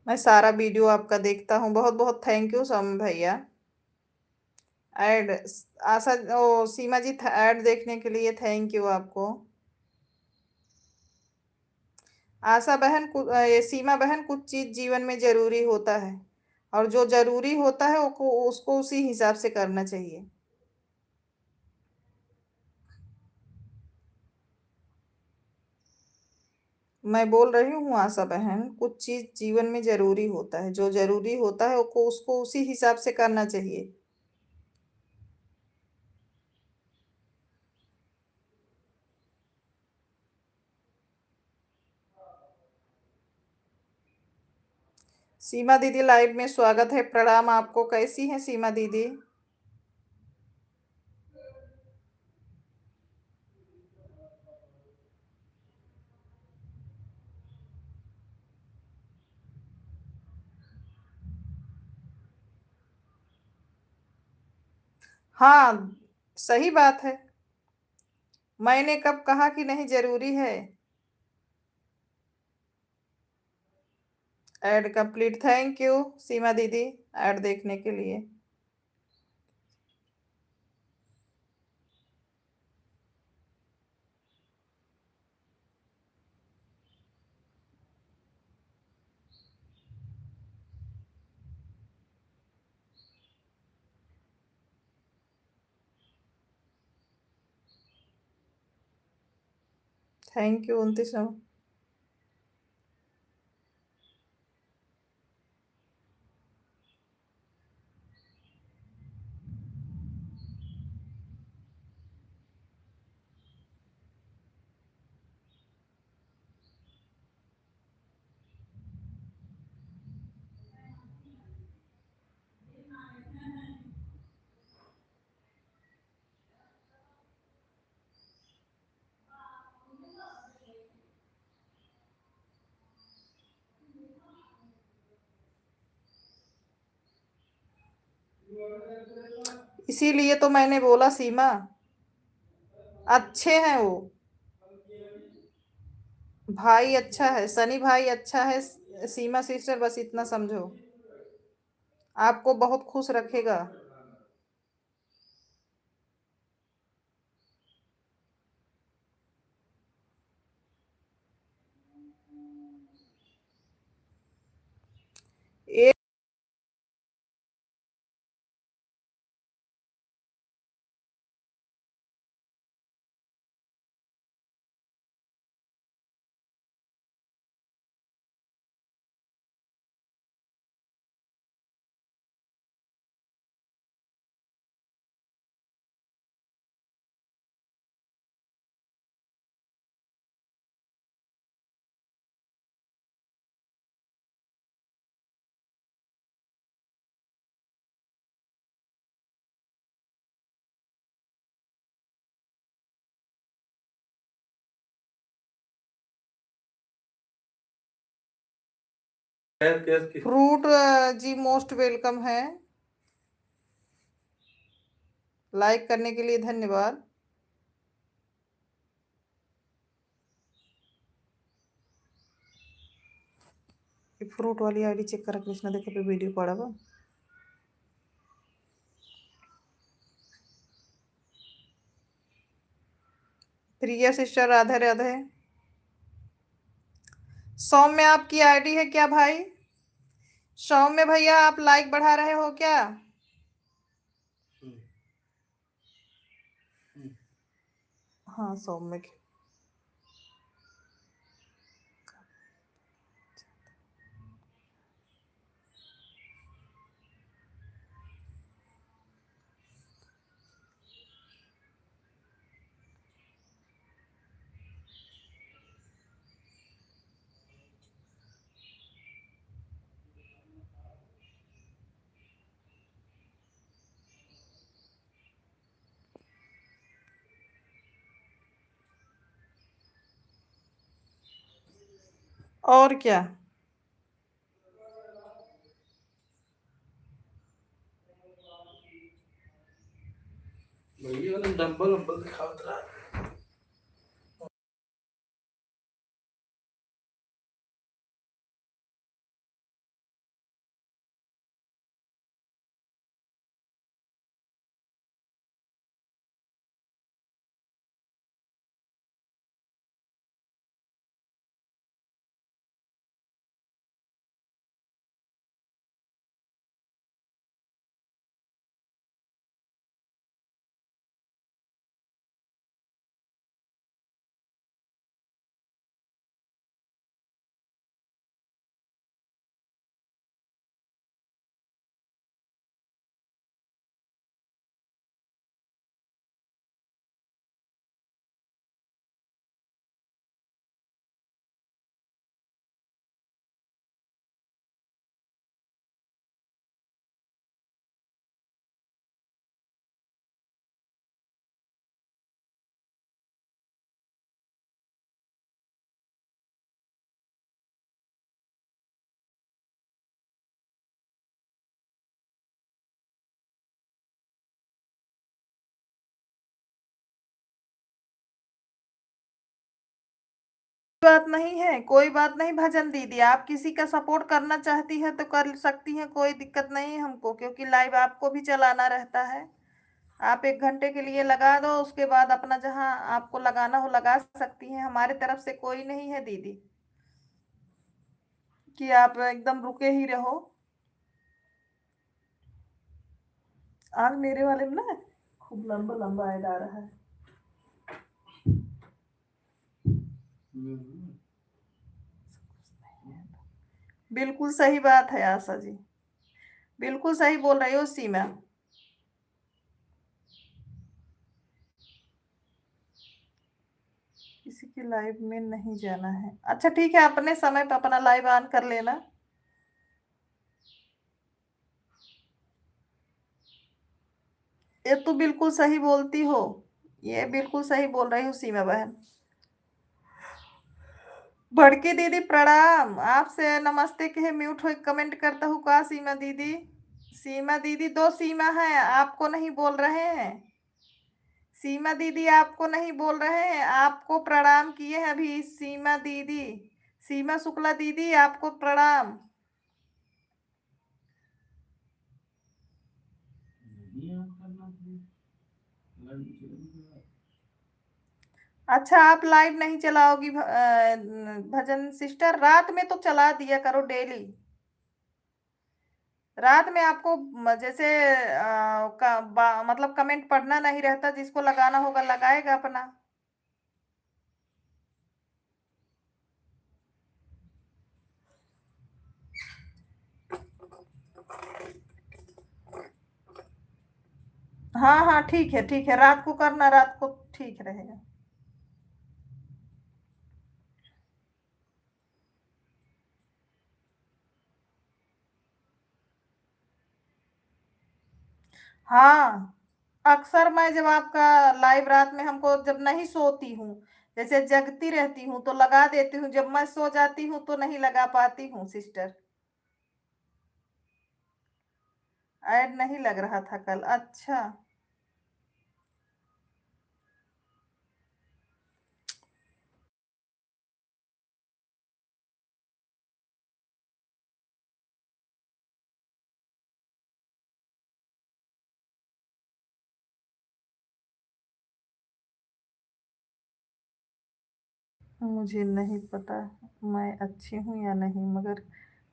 मैं सारा वीडियो आपका देखता हूँ। बहुत बहुत थैंक यू सौम्य भैया। ऐड, आशा, ओ सीमा जी, ऐड देखने के लिए थैंक यू आपको। आशा बहन, ये सीमा बहन, कुछ चीज जीवन में जरूरी होता है, और जो जरूरी होता है वो उसको उसी हिसाब से करना चाहिए। मैं बोल रही हूँ आशा बहन, कुछ चीज जीवन में जरूरी होता है, जो जरूरी होता है वो उसको उसी हिसाब से करना चाहिए। सीमा दीदी लाइव में स्वागत है, प्रणाम आपको। कैसी हैं सीमा दीदी? हाँ, सही बात है। मैंने कब कहा कि नहीं जरूरी है? ऐड कंप्लीट, थैंक यू सीमा दीदी, ऐड देखने के लिए। Thank you 29। इसीलिए तो मैंने बोला सीमा, अच्छे हैं वो भाई, अच्छा है सनी भाई, अच्छा है। सीमा सिस्टर, बस इतना समझो, आपको बहुत खुश रखेगा। एक फ्रूट जी मोस्ट वेलकम है, लाइक करने के लिए धन्यवाद। फ्रूट वाली आईडी चेक करा कृष्णा, देखे पे वीडियो पड़ा बा। प्रिया सिस्टर, राधे राधे। सौम्य आपकी आईडी है क्या भाई? सौम्य भैया, आप लाइक बढ़ा रहे हो क्या? हाँ सौम्य की। और क्या,
भैया ने डंबल वंबल दिखावत रहा।
बात नहीं है, कोई बात नहीं भजन दीदी, आप किसी का सपोर्ट करना चाहती है तो कर सकती हैं, कोई दिक्कत नहीं है हमको, क्योंकि लाइव आपको भी चलाना रहता है। आप 1 घंटे के लिए लगा दो, उसके बाद अपना जहां आपको लगाना हो लगा सकती हैं। हमारे तरफ से कोई नहीं है दीदी कि आप एकदम रुके ही रहो। आज मेरे वाले में ना खूब लंबा लंबा ऐड आ रहा है। बिल्कुल सही बात है आशा जी, बिल्कुल सही बोल रही हो सीमा। किसी की लाइव में नहीं जाना है, अच्छा ठीक है, अपने समय पर अपना लाइव ऑन कर लेना। ये तो बिल्कुल सही बोलती हो, ये बिल्कुल सही बोल रही हो सीमा बहन। भड़की दीदी प्रणाम, आपसे नमस्ते कहे म्यूट हो कमेंट करता हूँ का सीमा दीदी। सीमा दीदी, दो सीमा है, आपको नहीं बोल रहे हैं। सीमा दीदी आपको नहीं बोल रहे हैं, आपको प्रणाम किए हैं अभी सीमा दीदी। सीमा शुक्ला दीदी आपको प्रणाम।
नहीं याद करना चाहिए। लड़की चलेगी।
अच्छा, आप लाइव नहीं चलाओगी भजन सिस्टर? रात में तो चला दिया करो डेली। रात में आपको जैसे मतलब कमेंट पढ़ना नहीं रहता, जिसको लगाना होगा लगाएगा अपना। हाँ हाँ, ठीक है ठीक है, रात को करना, रात को ठीक रहेगा। हाँ, अक्सर मैं जब आपका लाइव रात में, हमको जब नहीं सोती हूँ, जैसे जगती रहती हूँ तो लगा देती हूँ, जब मैं सो जाती हूँ तो नहीं लगा पाती हूँ सिस्टर। ऐड नहीं लग रहा था कल, अच्छा। मुझे नहीं पता मैं अच्छी हूँ या नहीं, मगर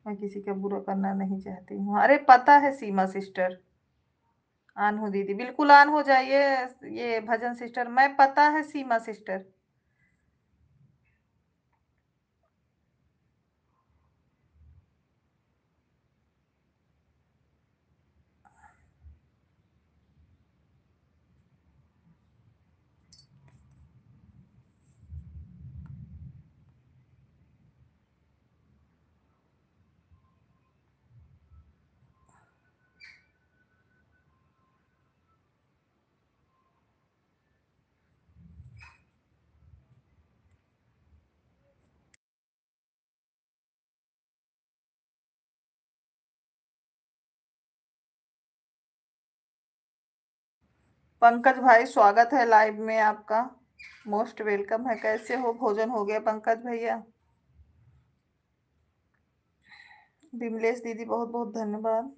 मैं किसी का बुरा करना नहीं चाहती हूँ। अरे पता है सीमा सिस्टर। ऑन हो दीदी, बिल्कुल ऑन हो जाइए। ये भजन सिस्टर, मैं पता है सीमा सिस्टर। पंकज भाई, स्वागत है लाइव में आपका। मोस्ट वेलकम है। कैसे हो? भोजन हो गया पंकज भैया? विमलेश दीदी, बहुत बहुत धन्यवाद।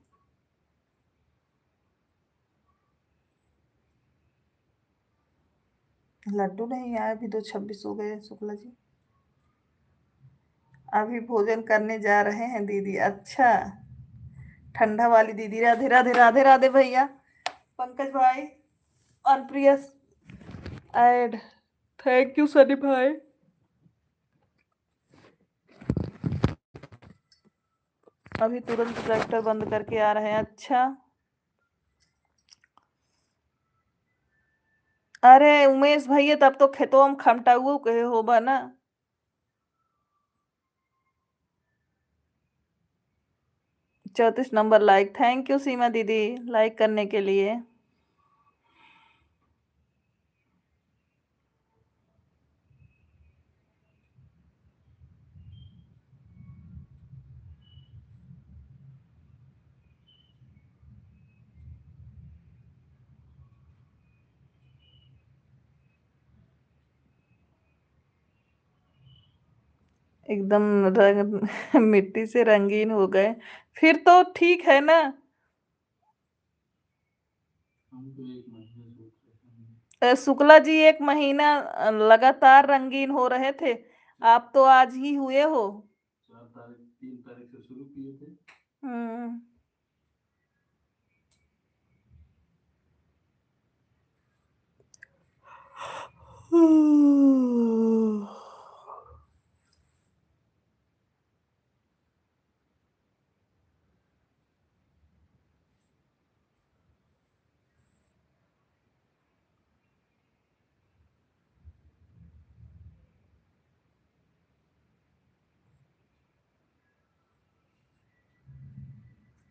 लड्डू नहीं आए अभी, तो 26 हो गए शुक्ला जी। अभी भोजन करने जा रहे हैं दीदी, अच्छा। ठंडा वाली दीदी, राधे राधे राधे राधे भैया। पंकज भाई, अनप्रिय ऐड, थैंक यू सनी भाई। अभी तुरंत ट्रैक्टर बंद करके आ रहे हैं, अच्छा। अरे उमेश भैया, तब तो खेतों में खमटाऊ कहे होबा ना। 34 नंबर लाइक, थैंक यू सीमा दीदी लाइक करने के लिए। एकदम रंग मिट्टी से रंगीन हो गए, फिर तो ठीक है ना।
हम तो एक महीने सोच रहे हैं।
शुक्ला जी, 1 महीना लगातार रंगीन हो रहे थे, आप तो आज ही हुए हो।
4 तारीख 3 तारीख से शुरू किए थे।
हम्म।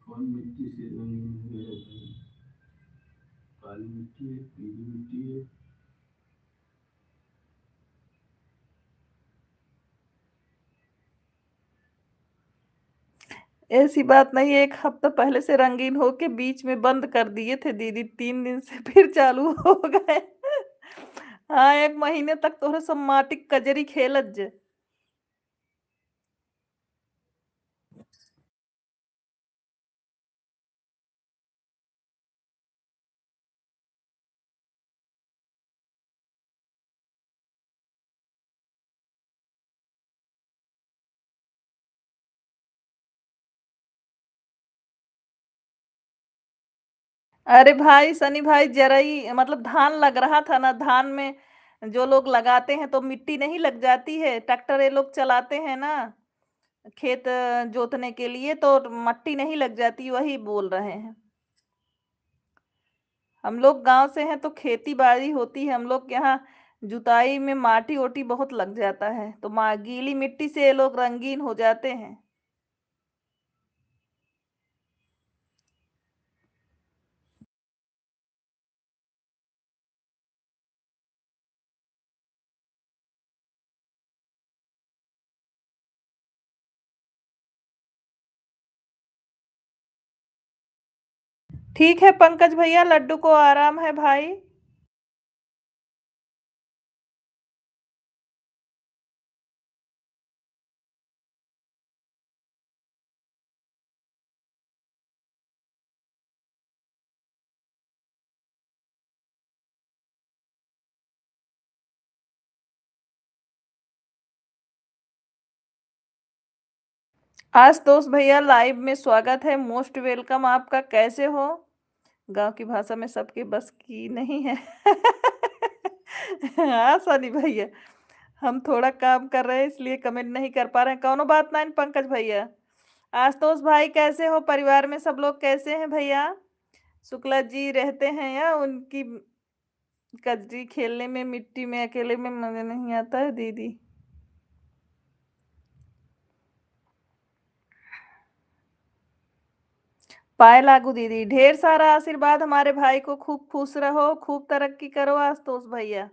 कौन मिट्टी से रंगीन हुए है भाई? काली मिट्टी है, पीली मिट्टी है।
ऐसी बात नहीं है, 1 हफ्ता पहले से रंगीन होके बीच में बंद कर दिए थे दीदी, 3 दिन से फिर चालू हो गए। हाँ, 1 महीने तक तोहरे सब माटी के कजरी खेलत जे। अरे भाई, सनी भाई ज़राई मतलब धान लग रहा था ना, धान में जो लोग लगाते हैं तो मिट्टी नहीं लग जाती है, ट्रैक्टर ये लोग चलाते हैं ना, खेत जोतने के लिए तो मट्टी नहीं लग जाती, वही बोल रहे हैं। हम लोग गाँव से हैं तो खेती-बाड़ी होती है, हम लोग के यहाँ जुताई में माटी-ओटी बहुत लग जाता है, तो मा गीली मिट्टी से ये लोग रंगीन हो जाते हैं। ठीक है पंकज भैया, लड्डू को आराम है भाई। आशुतोष भैया लाइव में स्वागत है, मोस्ट वेलकम आपका, कैसे हो? गाँव की भाषा में सबके बस की नहीं है। हाँ, सनी भैया, हम थोड़ा काम कर रहे हैं इसलिए कमेंट नहीं कर पा रहे हैं, कौनो बात नहीं पंकज भैया। आशुतोष भाई कैसे हो? परिवार में सब लोग कैसे हैं भैया? शुक्ला जी रहते हैं या उनकी कजरी खेलने में मिट्टी में अकेले में मजा नहीं आता है दीदी? पाए लागू दीदी, ढेर सारा आशीर्वाद हमारे भाई को, खूब खुश रहो, खूब तरक्की करो आशुतोष भैया।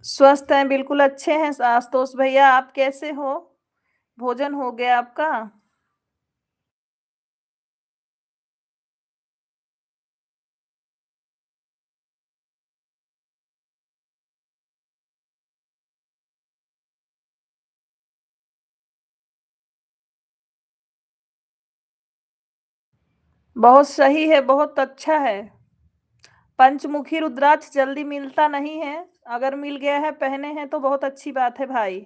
स्वस्थ हैं, बिल्कुल अच्छे हैं आशुतोष भैया, आप कैसे हो? भोजन हो गया आपका? बहुत सही है, बहुत अच्छा है। पंचमुखी रुद्राक्ष जल्दी मिलता नहीं है, अगर मिल गया है, पहने हैं तो बहुत अच्छी बात है भाई।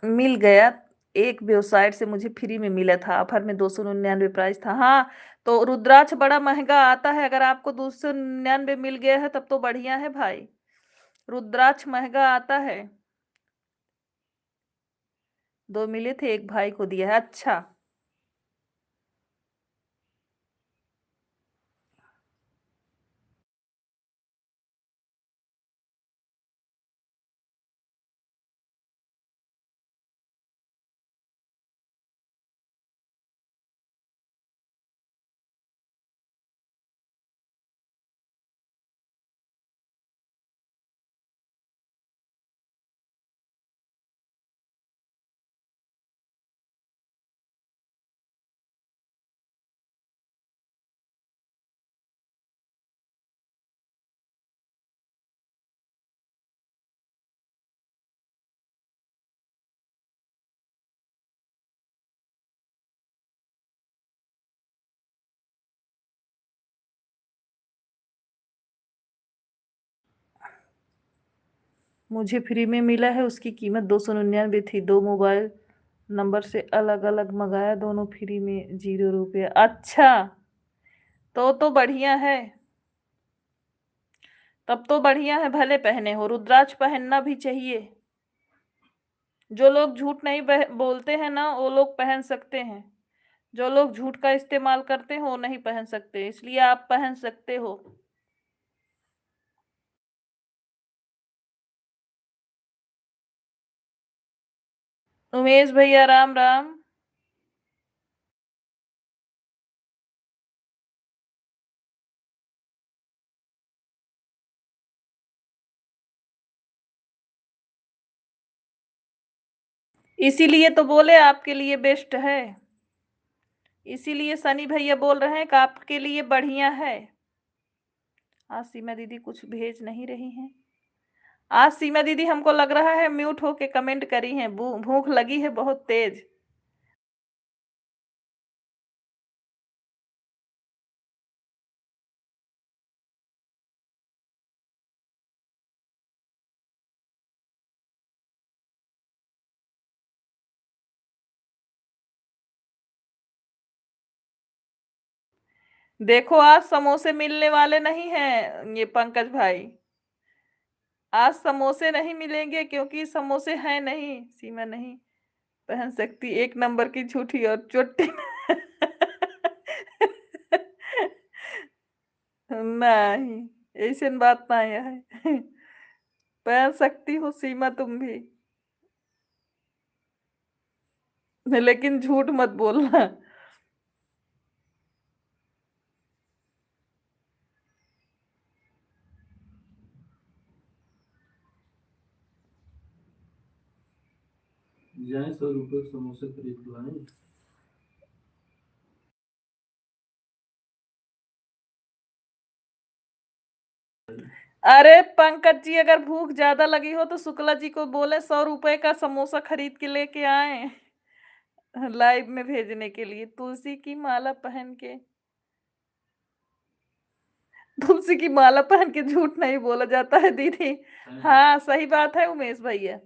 मिल गया, एक वेबसाइट से मुझे फ्री में मिला था, ऑफर में 299 प्राइस था। हाँ, तो रुद्राक्ष बड़ा महँगा आता है, अगर आपको 299 मिल गया है तब तो बढ़िया है भाई। रुद्राक्ष महँगा आता है। 2 मिले थे, एक भाई को दिया है। अच्छा। मुझे फ्री में मिला है, उसकी कीमत 299 थी। 2 मोबाइल नंबर से अलग अलग मंगाया, दोनों फ्री में, 0 रुपया। अच्छा, तो बढ़िया है। तब तो बढ़िया है, भले पहने हो। रुद्राक्ष पहनना भी चाहिए। जो लोग झूठ नहीं बोलते हैं ना, वो लोग पहन सकते हैं। जो लोग झूठ का इस्तेमाल करते हैं वो नहीं पहन सकते, इसलिए आप पहन सकते हो। उमेश भैया राम राम। इसीलिए तो बोले आपके लिए बेस्ट है। इसीलिए सनी भैया बोल रहे हैं कि आपके लिए बढ़िया है। आज सीमा दीदी कुछ भेज नहीं रही हैं। आज सीमा दीदी हमको लग रहा है म्यूट होके कमेंट करी हैं, भूख लगी है बहुत तेज। देखो, आज समोसे मिलने वाले नहीं हैं ये पंकज भाई। आज समोसे नहीं मिलेंगे, क्योंकि समोसे हैं नहीं। सीमा नहीं पहन सकती, 1 नंबर की झूठी और चोटी। नहीं, ऐसी बात नहीं है। पहन सकती हो सीमा तुम भी, लेकिन झूठ मत बोलना।
जाए 100 रुपये समोसे खरीद लाए।
अरे पंकज जी, अगर भूख ज्यादा लगी हो तो शुक्ला जी को बोले 100 रुपए का समोसा खरीद के लेके आए, लाइव में भेजने के लिए। तुलसी की माला पहन के, तुलसी की माला पहन के झूठ नहीं बोला जाता है दीदी। हाँ, सही बात है उमेश भैया।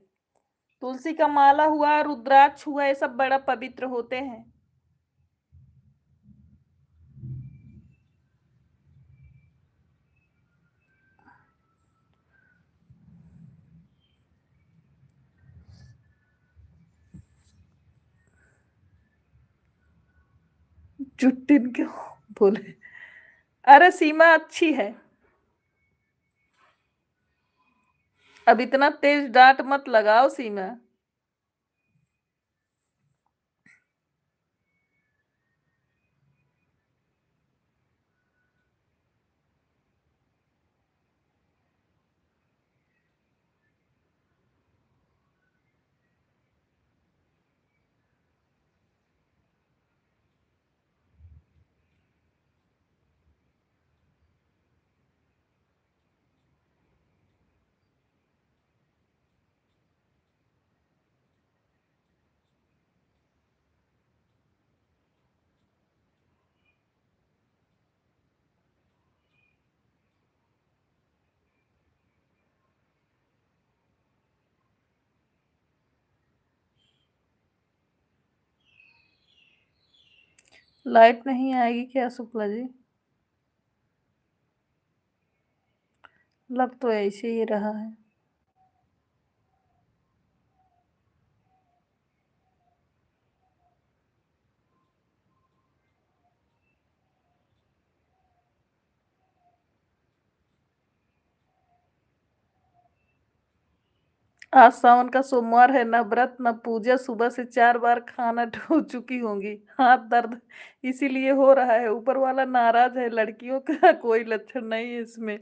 तुलसी का माला हुआ, रुद्राक्ष हुआ, ये सब बड़ा पवित्र होते हैं। चुट्टिन क्यों बोले? अरे सीमा अच्छी है। अब इतना तेज डांट मत लगाओ सीमा। लाइट नहीं आएगी क्या शुक्ला जी? लग तो ऐसे ही रहा है। आज सावन का सोमवार है, ना व्रत ना पूजा, सुबह से 4 बार खाना हो चुकी होंगी, हाथ दर्द इसीलिए हो रहा है, ऊपर वाला नाराज है, लड़कियों का कोई लक्षण नहीं है इसमें।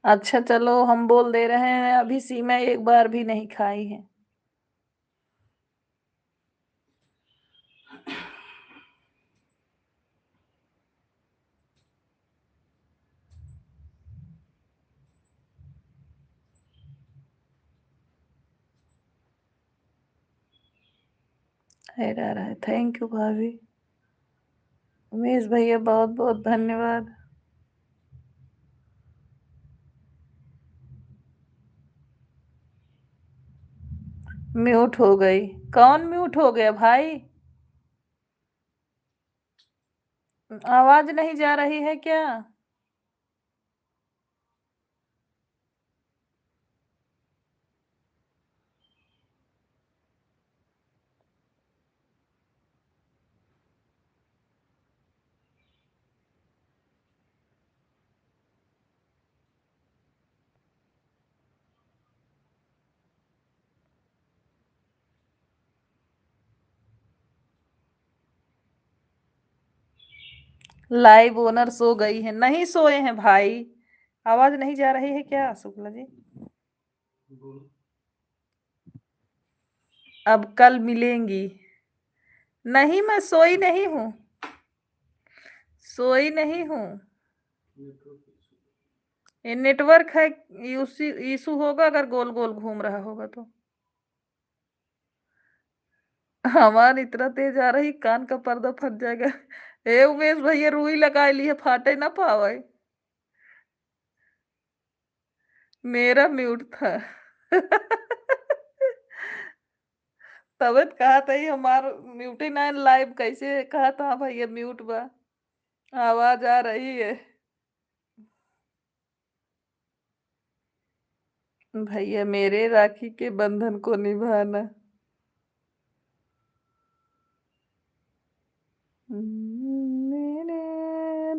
अच्छा चलो, हम बोल दे रहे हैं, अभी सीमा एक बार भी नहीं खाई है। रहा है, थैंक यू भाभी। उमेश भैया बहुत बहुत धन्यवाद। म्यूट हो गई। कौन म्यूट हो गया भाई? आवाज नहीं जा रही है क्या? लाइव ओनर सो गई है? नहीं सोए हैं भाई। आवाज नहीं जा रही है क्या शुक्ला जी? अब कल मिलेंगी। नहीं, मैं सोई नहीं हूँ, सोई नहीं हूँ। ये नेटवर्क है, इशू होगा अगर गोल गोल घूम रहा होगा तो। आवाज इतना तेज आ रही, कान का पर्दा फट जाएगा। ए उमेश भैया, रुई लगा ली है, फाटे ना पावे। मेरा म्यूट था। तबत कहा था ही हमार म्यूटे ना लाइव कैसे कहा था भैया म्यूट बा। आवाज आ रही है। भैया मेरे राखी के बंधन को निभाना। मेरे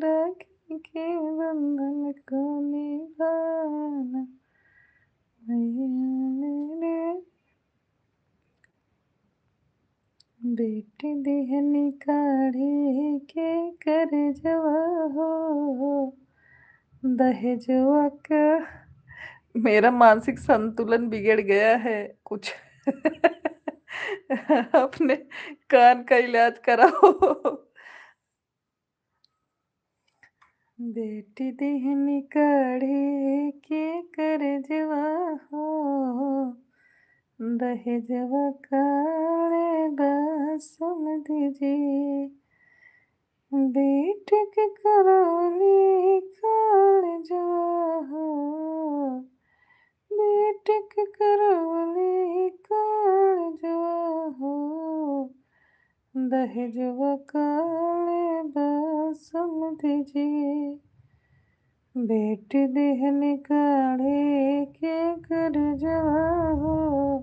राखी के बंधन को निभाना, भैया मेरे बेटी दिहनी काढ़ी के कर जवा हो, दहेजवा का। मेरा मानसिक संतुलन बिगड़ गया है कुछ। अपने कान का इलाज कराओ। बेटी दिहनी काढ़ी के कर जवा हो, दहेजवा काले बासम दीजिए, बेट के करौली काल जवा हो, बेट के करौली काल जवा हो, दहेजवा काले बासम दीजिए, बेटी देहनी काढ़े के कर जवा हो,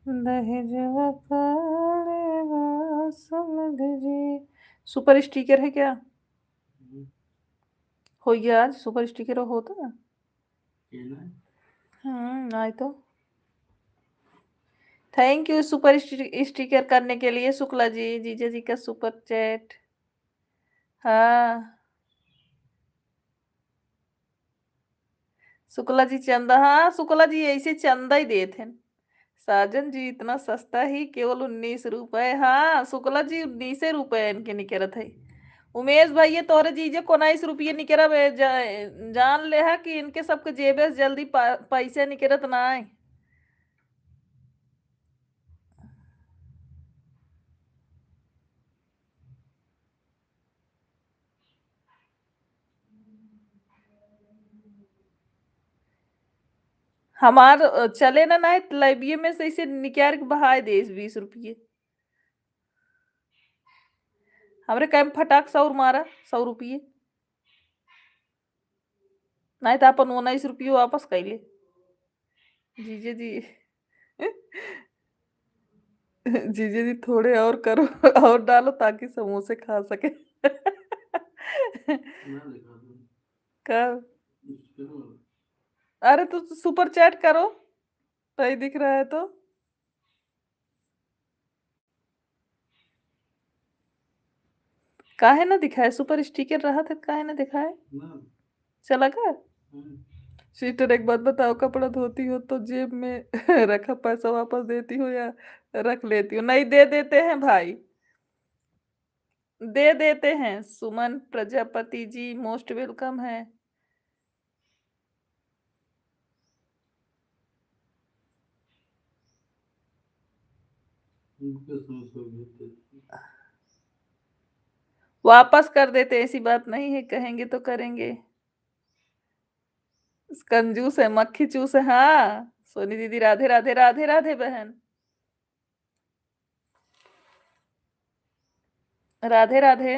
दहेजवा काले बासम दीजिए। सुपर स्टिकर है क्या? हो गया आज सुपर स्टिकर होता। आए तो थैंक यू सुपर स्टिकर करने के लिए शुक्ला जी, जीजा जी का सुपर चैट। हाँ शुक्ला जी चंदा, हाँ शुक्ला जी ऐसे चंदा ही दे थे। साजन जी इतना सस्ता ही केवल 19 रुपए। हाँ शुक्ला जी 19 रुपए इनके निकरत है। उमेश भैया तोरे जीजे को 19 रुपये निकरब जान ले है कि इनके सबके जेबे से जल्दी पैसे निकरत ना है। हमार चले ना ना लाइबिये में से इसे निकाल के बहाए दे 20 रुपये। हमरे कैम फटाक 100 मारा 100 रुपये। नहीं तो अपन 19 रुपये वापस कैले। जीजे जी जीजे जी थोड़े और करो और डालो ताकि समोसे खा सके। कब? अरे तो सुपर चैट करो, नहीं दिख रहा है तो। काहे ना दिखाए, सुपर स्टिकर रहा था काहे ना दिखाए। चला का सीटर एक बात बताओ, कपड़ा धोती हो तो जेब में रखा पैसा वापस देती हो या रख लेती हो? नहीं, दे देते हैं भाई, दे देते हैं। सुमन प्रजापति जी मोस्ट वेलकम है। वापस कर देते, ऐसी बात नहीं है, कहेंगे तो करेंगे। कंजूस है, मक्खी चूस है। हाँ सोनी दीदी, राधे राधे राधे राधे बहन, राधे राधे।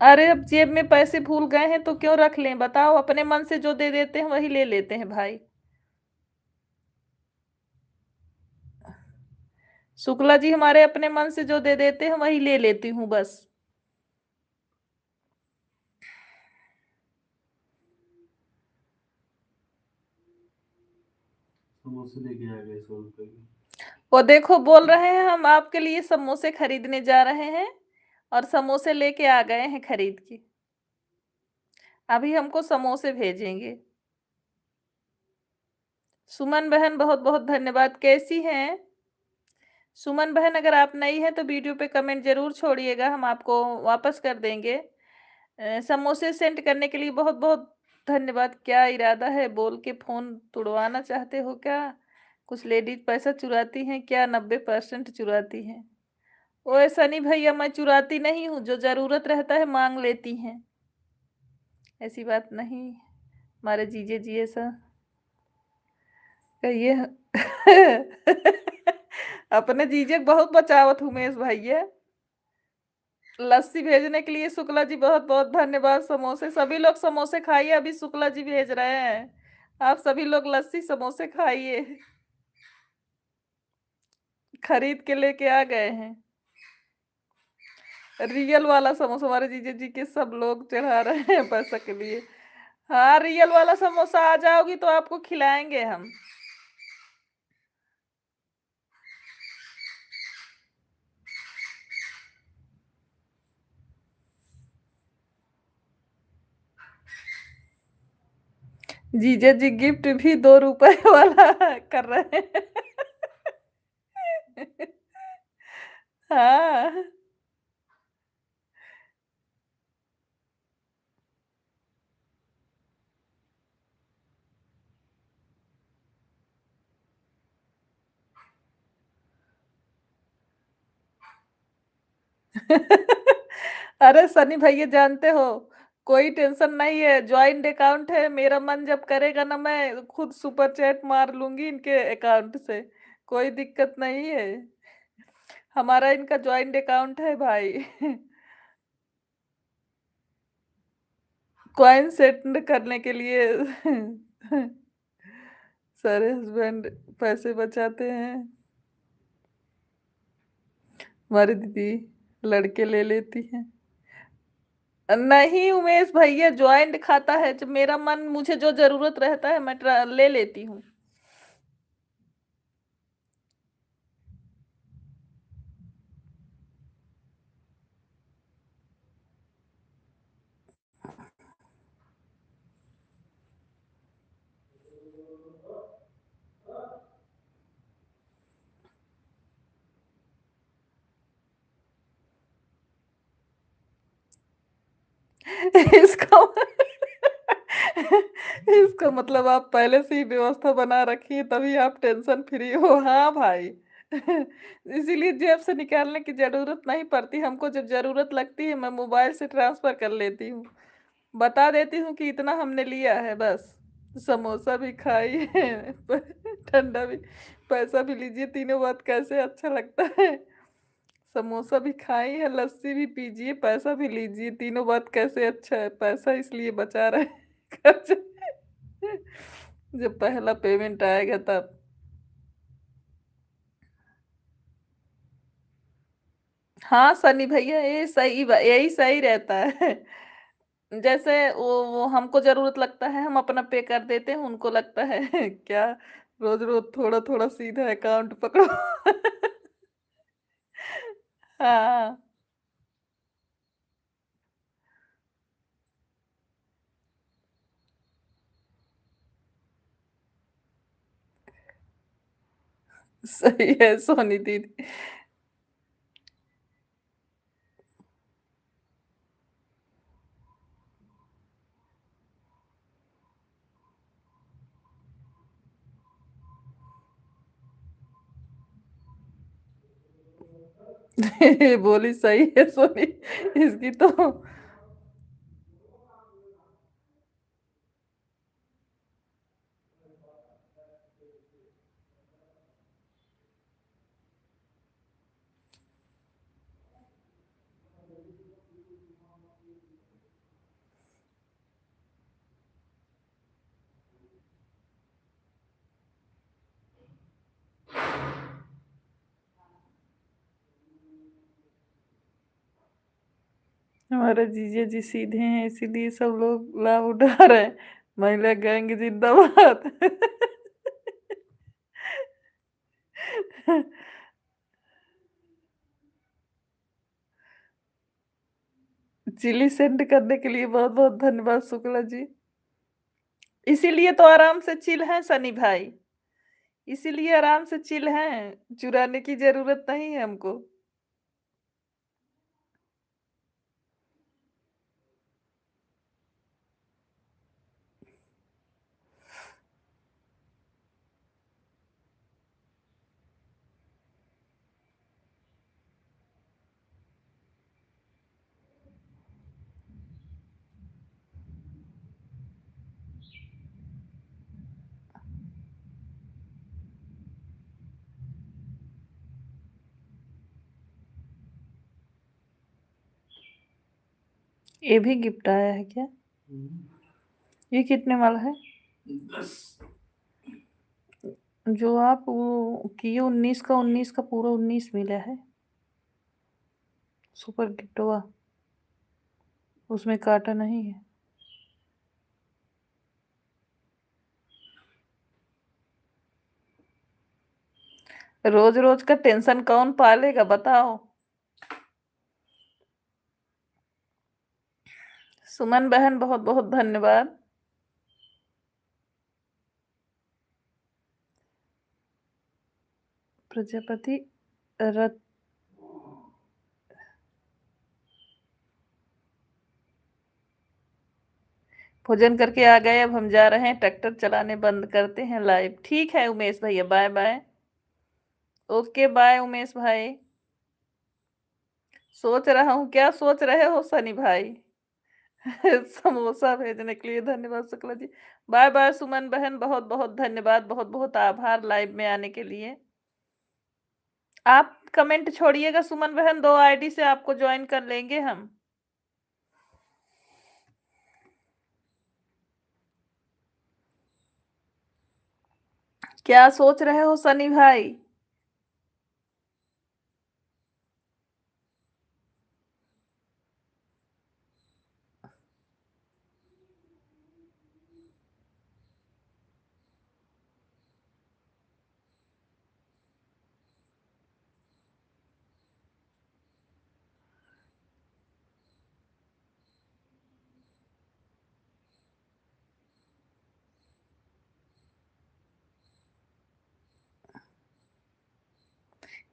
अरे अब जेब में पैसे भूल गए हैं तो क्यों रख लें बताओ, अपने मन से जो दे देते हैं वही ले लेते हैं भाई। शुक्ला जी हमारे अपने मन से जो दे देते हैं वही ले लेती हूँ बस।
समोसे लेके आ गए 100 रुपए के।
वो देखो बोल रहे हैं हम आपके लिए समोसे खरीदने जा रहे हैं, और समोसे लेके आ गए हैं खरीद के। अभी हमको समोसे भेजेंगे। सुमन बहन बहुत बहुत धन्यवाद। कैसी हैं सुमन बहन? अगर आप नई हैं तो वीडियो पे कमेंट जरूर छोड़िएगा, हम आपको वापस कर देंगे। समोसे सेंड करने के लिए बहुत बहुत धन्यवाद। क्या इरादा है, बोल के फोन तुड़वाना चाहते हो क्या? कुछ लेडीज पैसा चुराती हैं क्या? 90% चुराती हैं। ओए सनी भैया, मैं चुराती नहीं हूँ, जो जरूरत रहता है मांग लेती हैं, ऐसी बात नहीं। हमारे जीजे जी ऐसा कहिए। अपने जीजे को बहुत बचावत उमेश भैया। लस्सी भेजने के लिए शुक्ला जी बहुत बहुत धन्यवाद। समोसे सभी लोग समोसे खाइए, अभी शुक्ला जी भेज रहे हैं। आप सभी लोग लस्सी समोसे खाइए, खरीद के लेके आ गए हैं। रियल वाला समोसा हमारे जीजे जी के सब लोग चढ़ा रहे हैं पैसा के लिए। हाँ रियल वाला समोसा आ जाओगी तो आपको खिलाएंगे हम। जीजा जी गिफ्ट भी 2 रुपए वाला कर रहे हैं। हाँ अरे सनी भैया जानते हो, कोई टेंशन नहीं है, ज्वाइंट अकाउंट है। मेरा मन जब करेगा ना मैं खुद सुपर चैट मार लूंगी इनके अकाउंट से, कोई दिक्कत नहीं है। हमारा इनका ज्वाइंट अकाउंट है भाई। कॉइन सेंड करने के लिए सारे हस्बैंड पैसे बचाते हैं। हमारी दीदी लड़के ले लेती हैं। नहीं उमेश भैया, ज्वाइंट खाता है, जब मेरा मन मुझे जो जरूरत रहता है मैं ले लेती हूँ। इसका इसका मतलब आप पहले से ही व्यवस्था बना रखी है, तभी आप टेंशन फ्री हो। हाँ भाई, इसीलिए जेब से निकालने की ज़रूरत नहीं पड़ती, हमको जब ज़रूरत लगती है मैं मोबाइल से ट्रांसफ़र कर लेती हूँ। बता देती हूँ कि इतना हमने लिया है बस। समोसा भी खाइए प ठंडा भी, पैसा भी लीजिए, तीनों बात कैसे अच्छा लगता है। समोसा भी खाइए, लस्सी भी पीजिए, पैसा भी लीजिए, तीनों बात कैसे अच्छा है। पैसा इसलिए बचा रहे हैं खर्च जब पहला पेमेंट आएगा तब। हाँ, सनी भैया ये सही यही सही रहता है। जैसे वो हमको ज़रूरत लगता है, हम अपना पे कर देते हैं, उनको लगता है क्या रोज़-रोज़ थोड़ा-थोड़ा सीधा अकाउंट पकड़ो। हाँ, सही है सोनी दीदी। बोली सही है सोनी, इसकी तो हमारे जीजा जी सीधे हैं, इसीलिए सब लोग लाभ उठा रहे हैं। महिला गैंग जिंदाबाद। चिली सेंड करने के लिए बहुत-बहुत धन्यवाद शुक्ला जी। इसीलिए तो आराम से चिल हैं सनी भाई, इसीलिए आराम से चिल हैं, चुराने की ज़रूरत नहीं है हमको। ये भी गिफ्ट आया है क्या? ये कितने वाला है?
10।
जो आप वो किए 19 का पूरा 19 मिला है। सुपर गिफ्टवा, उसमें काटा नहीं है। रोज-रोज का टेंशन कौन पालेगा बताओ? सुमन बहन बहुत-बहुत धन्यवाद। प्रजापति रत भोजन करके आ गए, अब हम जा रहे हैं ट्रैक्टर चलाने, बंद करते हैं लाइव। ठीक है उमेश भैया, बाय-बाय। ओके बाय उमेश भाई। सोच रहा हूँ, क्या सोच रहे हो सनी भाई? समोसा भेजने के लिए धन्यवाद शुक्ला जी। बाय-बाय सुमन बहन, बहुत-बहुत धन्यवाद, बहुत-बहुत आभार लाइव में आने के लिए। आप कमेंट छोड़िएगा सुमन बहन, 2 आईडी से आपको जॉइन कर लेंगे हम। क्या सोच रहे हो सनी भाई?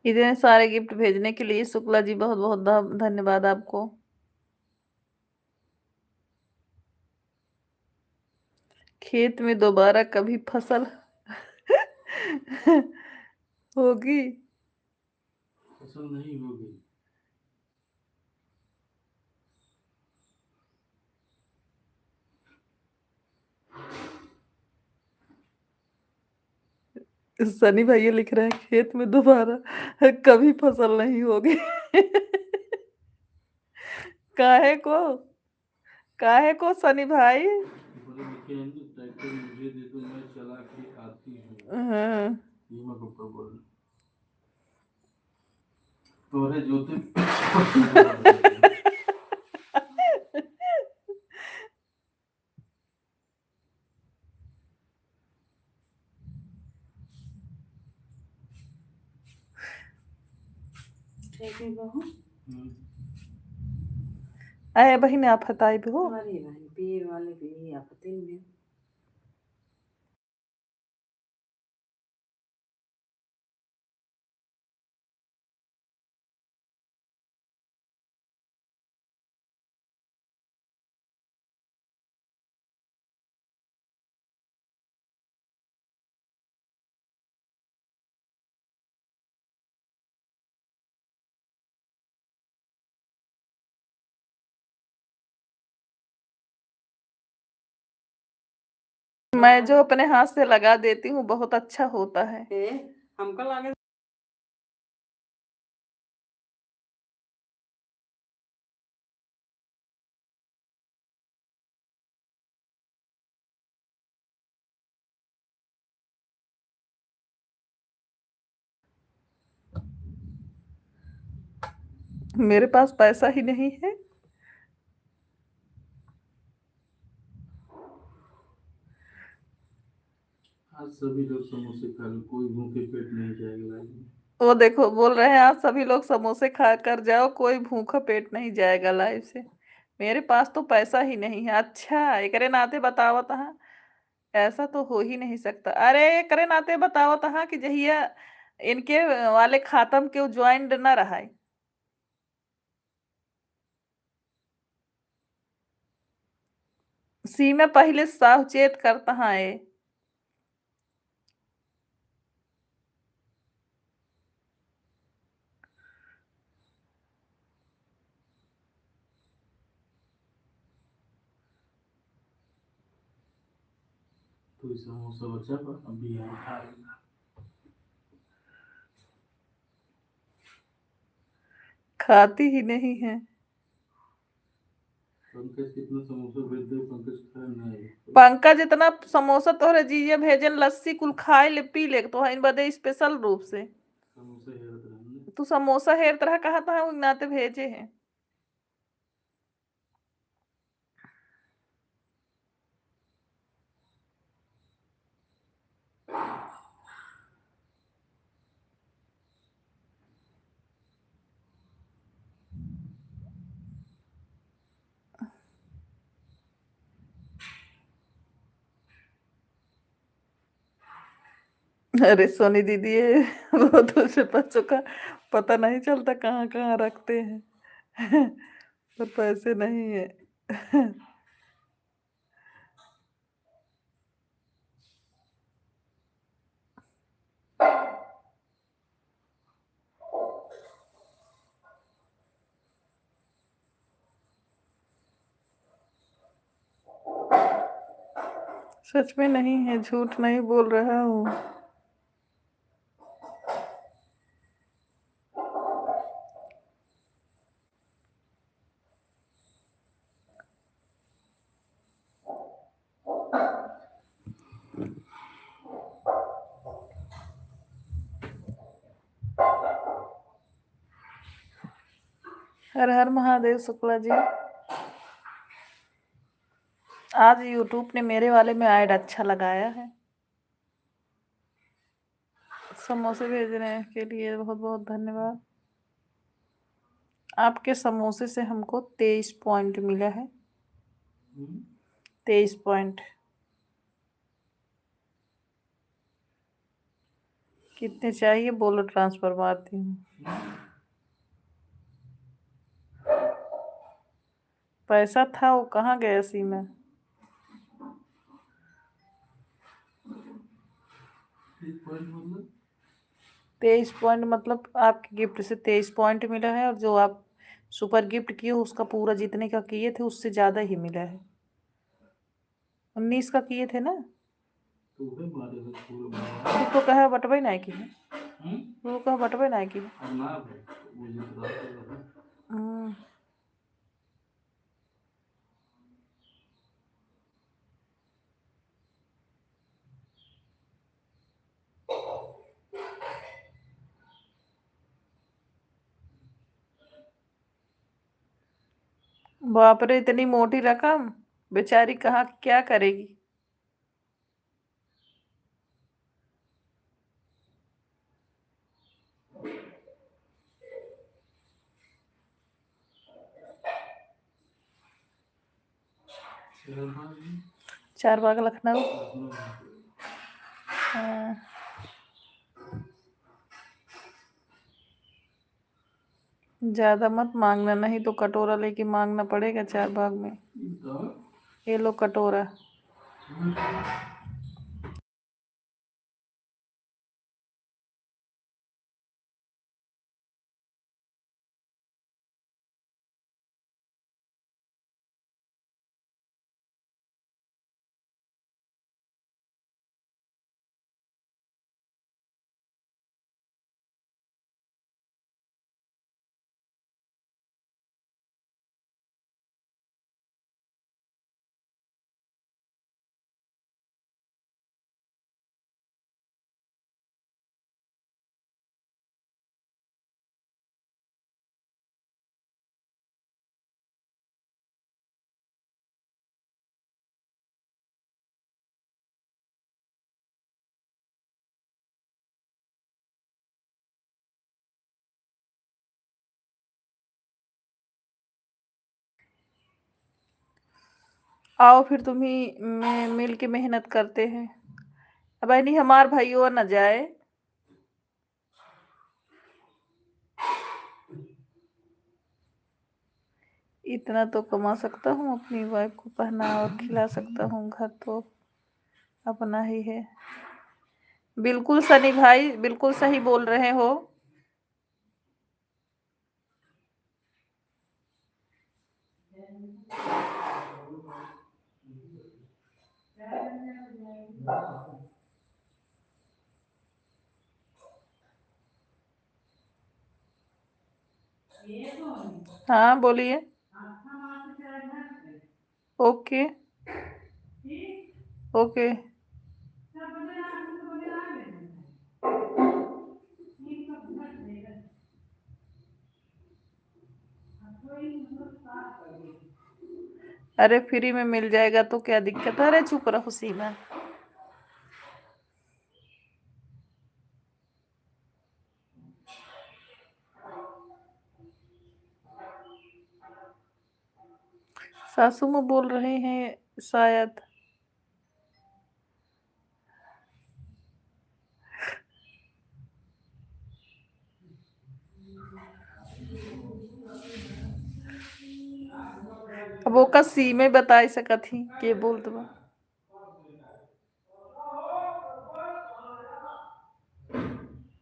इतने सारे गिफ्ट भेजने के लिए शुक्ला जी बहुत-बहुत धन्यवाद आपको। खेत में दोबारा कभी फसल होगी?
फसल नहीं होगी।
सनी भैया लिख रहे हैं खेत में दोबारा कभी फसल नहीं होगी। काहे को, काहे को सनी भाई?
ऊपर लिखे हैं कि ट्रैक्टर मुझे दे दो, मैं चला के आती हूँ।
हाँ।
ये मैं ऊपर बोल तोरे जोते
अरे बहिन आप हताई भी हो।
पीर वाले भी आफते में
मैं जो अपने हाथ से लगा देती हूँ बहुत अच्छा होता है।
हमको लगे
मेरे पास पैसा ही नहीं है।
आज सभी लोग समोसे खा लो, कोई भूखे पेट नहीं जाएगा लाइफ में।
वो देखो बोल रहे हैं आज सभी लोग समोसे खा कर जाओ, कोई भूखा पेट नहीं जाएगा लाइफ से। मेरे पास तो पैसा ही नहीं है। अच्छा एकरे नाते बताओ तहा, ऐसा तो हो ही नहीं सकता। अरे एकरे नाते बताओ तहा कि जहिया इनके वाले खातम के ज्वाइंट न रहा है। सी में पहले सावचेत करता है।
कोई समोसा बचा पर अभी हम खा लेना।
खाती ही नहीं है।
पंकज कितना समोसा भेज दे, पंकज खा नहीं।
पंकज इतना समोसा तोहरे जीजे भेजन, लस्सी कुल खाए ले पी ले तो इन बदे स्पेशल रूप से।
समोसा हेरत रहने।
तू समोसा हेर तरह कहा था नाते भेजे हैं। अरे सोनी दीदी ये बहुत से बच्चों का पता नहीं चलता कहाँ कहाँ रखते हैं। पर पैसे नहीं है। सच में नहीं है, झूठ नहीं बोल रहा हूँ। हर हर महादेव शुक्ला जी। आज यूट्यूब ने मेरे वाले में ऐड अच्छा लगाया है। समोसे भेजने के लिए बहुत बहुत धन्यवाद। आपके समोसे से हमको 23 पॉइंट मिला है। 23 पॉइंट। कितने चाहिए बोलो, ट्रांसफर मारती हूँ। पैसा था वो कहाँ गया सी में।
1 पॉइंट मतलब
23 पॉइंट मतलब आपके गिफ्ट से 23 पॉइंट मिला है, और जो आप सुपर गिफ्ट किए हो उसका पूरा जितने का किए थे उससे ज़्यादा ही मिला है। 19 का किए थे ना,
तू भी मारे हो पूरे मारे
तो कहा बटबे ना की है,
हम्म
वो कहा बटबे ना की है।
अब ना मुझे बता दो
हम्म, बाप रे, इतनी मोटी रकम, बेचारी कहाँ क्या करेगी। चारबाग लखनऊ। हाँ, ज्यादा मत मांगना, नहीं तो कटोरा लेके मांगना पड़ेगा चारबाग में। ये लो कटोरा। आओ फिर तुम ही मिल के मेहनत करते हैं। अब नहीं हमार भाइयों न जाए। इतना तो कमा सकता हूँ, अपनी वाइफ को पहना और खिला सकता हूँ, घर तो अपना ही है। बिल्कुल सनी भाई, बिल्कुल सही बोल रहे हो। हाँ बोलिए। Okay okay. अरे फ्री में मिल जाएगा तो क्या दिक्कत है। अरे चुप रहो सीमा। सासू में बोल रहे हैं शायद। अब वो का सी में बताई सकत ही के बोल दो।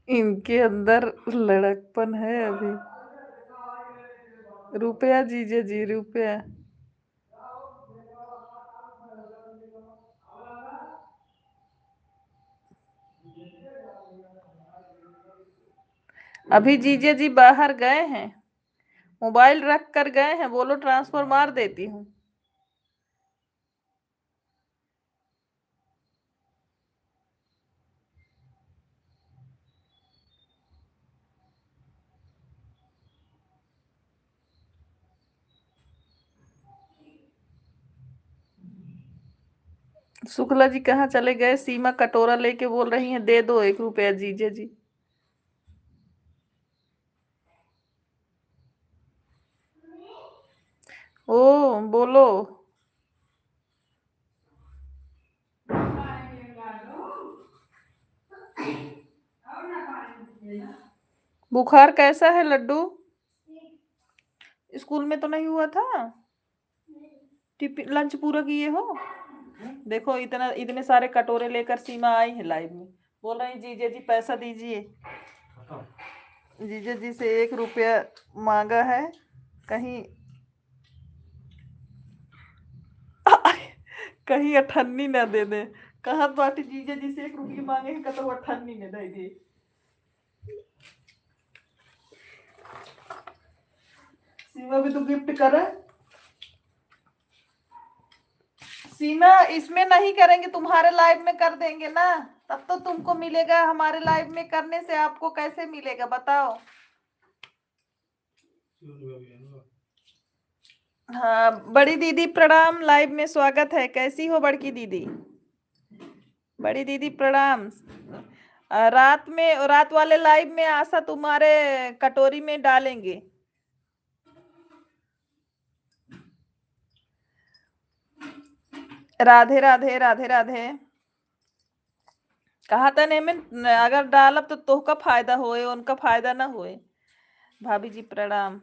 इनके अंदर लड़कपन है अभी। रुपया जीजे जी, रुपया। अभी जीजे जी बाहर गए हैं, मोबाइल रख कर गए हैं। बोलो ट्रांसफर मार देती हूँ। शुक्ला जी कहाँ चले गए। सीमा कटोरा लेके बोल रही हैं दे दो 1 रुपया जीजे जी। ओ बोलो। बुखार कैसा है लड्डू। स्कूल में तो नहीं हुआ था। टिफिन लंच पूरा किए हो। देखो इतना इतने सारे कटोरे लेकर सीमा आई है लाइव में, बोल रही जीजे जी पैसा दीजिए। जीजा जी से 1 रुपया मांगा है, कहीं कहीं अठन्नी ना दे दे। कहा बाटी जीजा जी से 1 रुपया मांगे का तो अठन्नी में दे दे। सीमा भी तो गिफ्ट करे। सीमा इसमें नहीं करेंगे, तुम्हारे लाइव में कर देंगे ना, तब तो तुमको मिलेगा। हमारे लाइव में करने से आपको कैसे मिलेगा बताओ। हाँ बड़ी दीदी प्रणाम, लाइव में स्वागत है। कैसी हो बड़की दीदी? बड़ी दीदी प्रणाम। रात वाले लाइव में आशा तुम्हारे कटोरी में डालेंगे। राधे राधे राधे राधे। कहा था ने में अगर डालब तो तोहका फायदा होए, उनका फायदा ना होए। भाभी जी प्रणाम।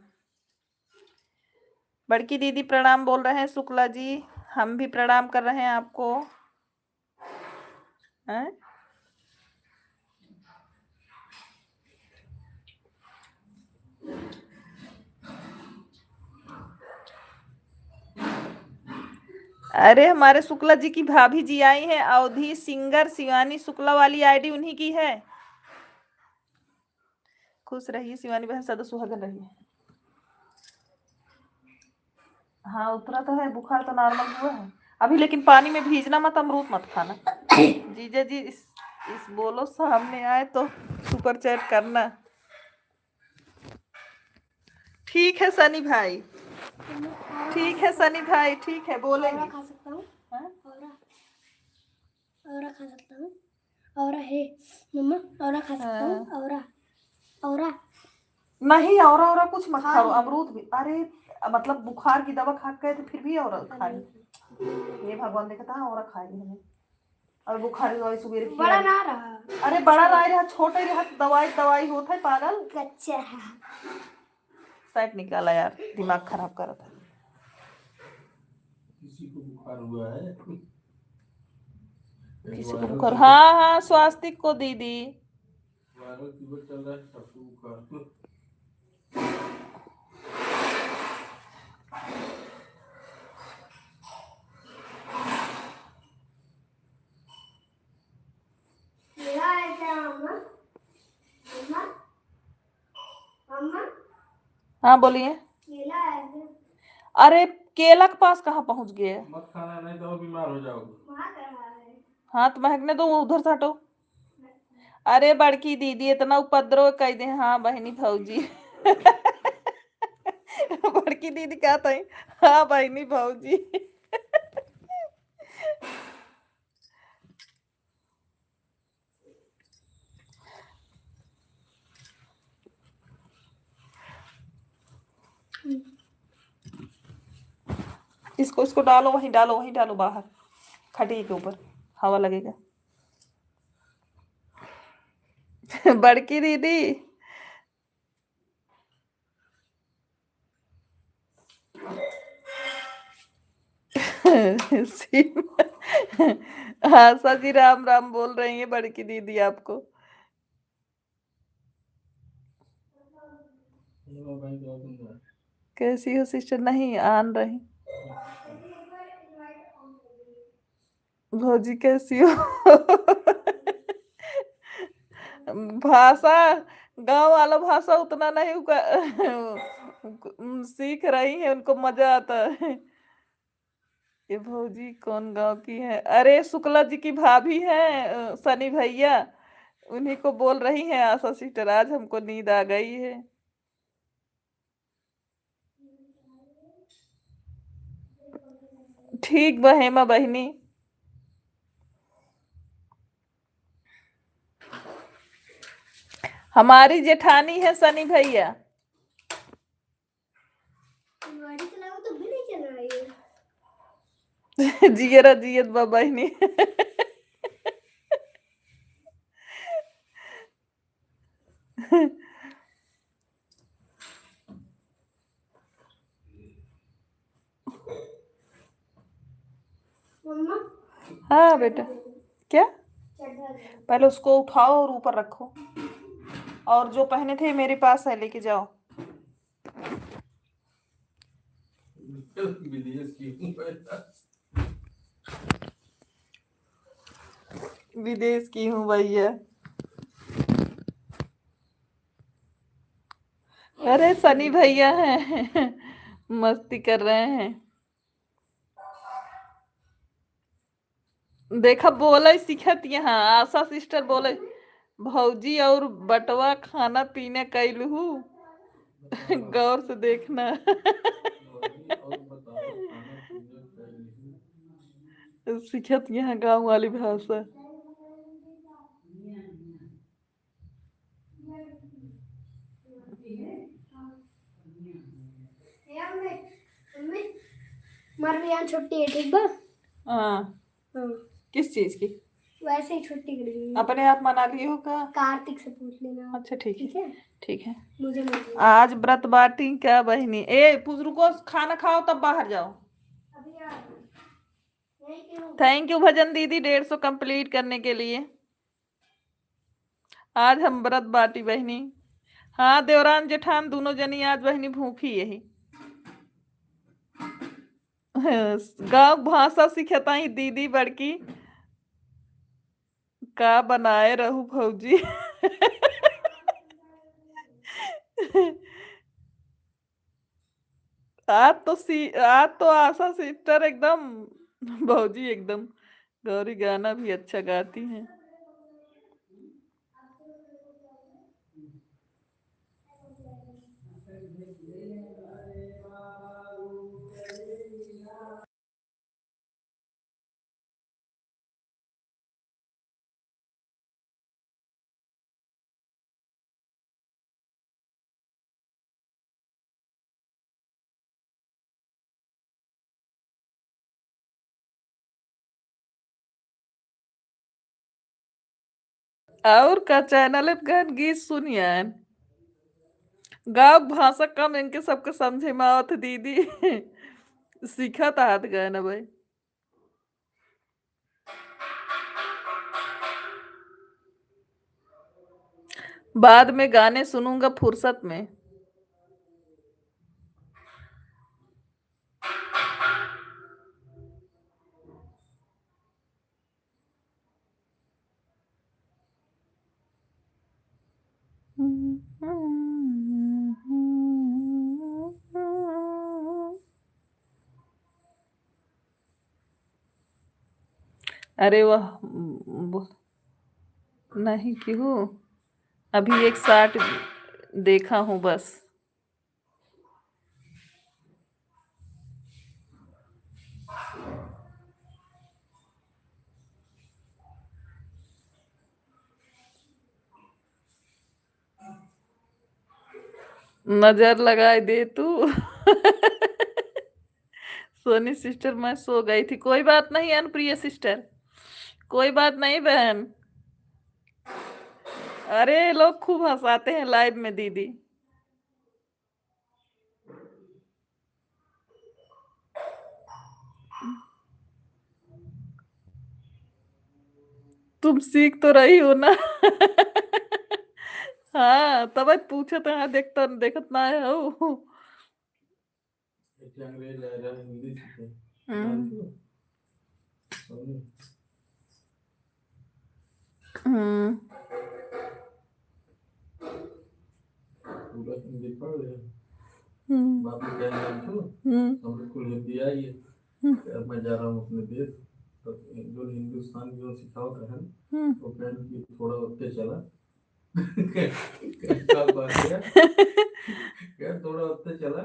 बड़की दीदी प्रणाम बोल रहे हैं। शुक्ला जी हम भी प्रणाम कर रहे हैं आपको। हैं? अरे हमारे शुक्ला जी की भाभी जी आई हैं, अवधि सिंगर शिवानी शुक्ला वाली आईडी उन्हीं की है। खुश रहिए शिवानी बहन, सदा सुहागन रहिए। हाँ उतरा तो है, बुखार तो नॉर्मल हुआ है अभी, लेकिन पानी में भीजना मत, अमरूद मत खाना। जीजा जी इस बोलो सामने आए तो सुपर चैट करना। ठीक है सनी भाई, ठीक है सनी भाई, ठीक है बोलेंगे।
खा सकता हूँ?
हाँ?
औरा खा सकता हूँ? औरा है मम्मा, औरा खा सकता हूँ? औरा औरा
नहीं, और कुछ मत खाओ, अमरूद भी। अरे मतलब बुखार की दवा खा गए तो फिर भी और खा ली। ये भगवान देखता है और खाएगी हमें। और बुखार की दवाई सुबह
बड़ा ना रहा।
अरे बड़ा रहा, छोटे रहा, दवाई होता है पागल।
कच्चा
साइड निकाला यार, दिमाग खराब कर रहा था।
किसी को बुखार हुआ है?
किसी को बुखार? हाँ हाँ स्वास्तिक को दीदी।
वायरल फीवर चल रहा है, सबको बुखार।
हाँ बोलिए। अरे केला के पास कहाँ पहुंच गए?
मत खाना, नहीं तो बीमार हो जाओगे।
हाँ तो महकने दो, वो उधर से हटो। अरे बड़की दीदी इतना उपद्रव कह दे। हाँ बहनी भौजी। बड़की दीदी क्या था? हाँ बहनी भौजी। इसको डालो, वहीं डालो बाहर, खटिए के ऊपर हवा लगेगा। बड़की दीदी हाँ सजी राम राम बोल रही है बड़की दीदी आपको। कैसी हो सिस्टर? नहीं आन रही। भौजी कैसी हो? भाषा गांव वाला भाषा उतना नहीं सीख रही है, उनको मजा आता है। ये भौजी कौन गांव की है? अरे शुक्ला जी की भाभी है सनी भैया, उन्हीं को बोल रही हैं आशा सिस्टर, आज हमको नींद आ गई है। ठीक बहेमा बहनी। हमारी जेठानी है सनी भैया।
गाड़ी चलाओ तो भी नहीं चल रही है।
जियरा जियत बाबा ही नहीं।
मम्मा
हाँ बेटा क्या?
चढ़ा
पहले उसको उठाओ और ऊपर रखो। और जो पहने थे मेरे पास है, लेके जाओ।
विदेश की हूँ मैं।
विदेश की हूँ भैया। अरे सनी भैया हैं मस्ती कर रहे हैं। देखा बोले सीखत यहाँ आशा सिस्टर बोले भौजी और बटवा खाना पीने कैलू गौर से देखना।
और बताओ खाना पीने का नहीं।
सीखत यहाँ गांव वाली भाषा।
मम्मी हमारे यहाँ छुट्टी है ठीक बा।
हाँ
हाँ
किस चीज की?
वैसे ही छुट्टी कर दी
अपने आप मना लिए हो का?
कार्तिक से पूछ लेना।
अच्छा ठीक
ठीक
है
है
ठीक है।
मुझे मत बोलो।
आज व्रत बाटी क्या बहनी? ए रुको खाना खाओ तब बाहर जाओ।
अभी आ रही हूँ। यहीं क्यों?
थैंक यू भजन दीदी 150 कंप्लीट करने के लिए। आज हम व्रत बाटी बहनी। हाँ देवरान जेठान दोनों जनी आज बहनी भूखी यही। गांव भाषा सिखता ही दीदी बड़की का बनाए रहू भौजी। आज तो आशा सिस्टर एकदम भौजी एकदम गौरी गाना भी अच्छा गाती हैं। और का चैनल गन गीत सुनियन गाँव भाषा कम इनके सबके समझे में आवत दीदी। सीखत आत गए ना भाई। बाद में गाने सुनूंगा फुर्सत में। अरे नहीं क्यों अभी एक साथ देखा हूँ बस। नजर लगाए दे तू। सोनी सिस्टर मैं सो गई थी। कोई बात नहीं अनुप्रिय सिस्टर कोई बात नहीं बहन। अरे लोग खूब हंसाते हैं लाइव में दीदी। तुम सीख तो रही हो ना। हाँ तब पूछे तो हाँ देखता देखत ना है हो।
एक अंग्रेज आ रहा है हिंदी सीखे।
हम्म
पूरा हिंदी पढ़ रहे हैं।
हम्म
बाप को क्या नाम था? हम लोग को हिंदी आई है। अब मैं जा रहा हूँ अपने देश तो जो हिंदुस्तान जो सिखाओ है वो पहन की थोड़ा उत्ते चला। क्या बात है? क्या थोड़ा उत्ते चला?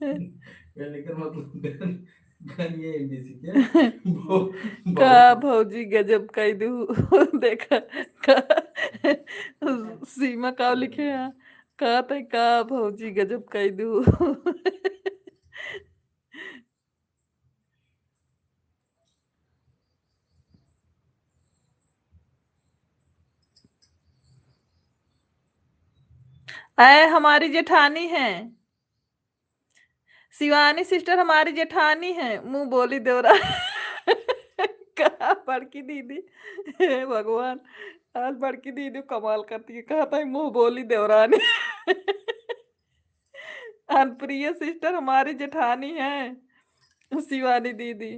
क्या लेकिन मतलब गन ये हिंदी सीखे
का भौजी गजब कह दू। देखा का सीमा का लिखे हैं कहते का भौजी गजब कह दू। हमारी जेठानी है शिवानी सिस्टर हमारी जेठानी है मुंह बोली देवरा। कहा बड़की दीदी हे भगवान आज बड़की दीदी कमाल करती है, कहा था मुंह बोली देवरानी। अनप्रिय सिस्टर हमारी जेठानी है, शिवानी दीदी।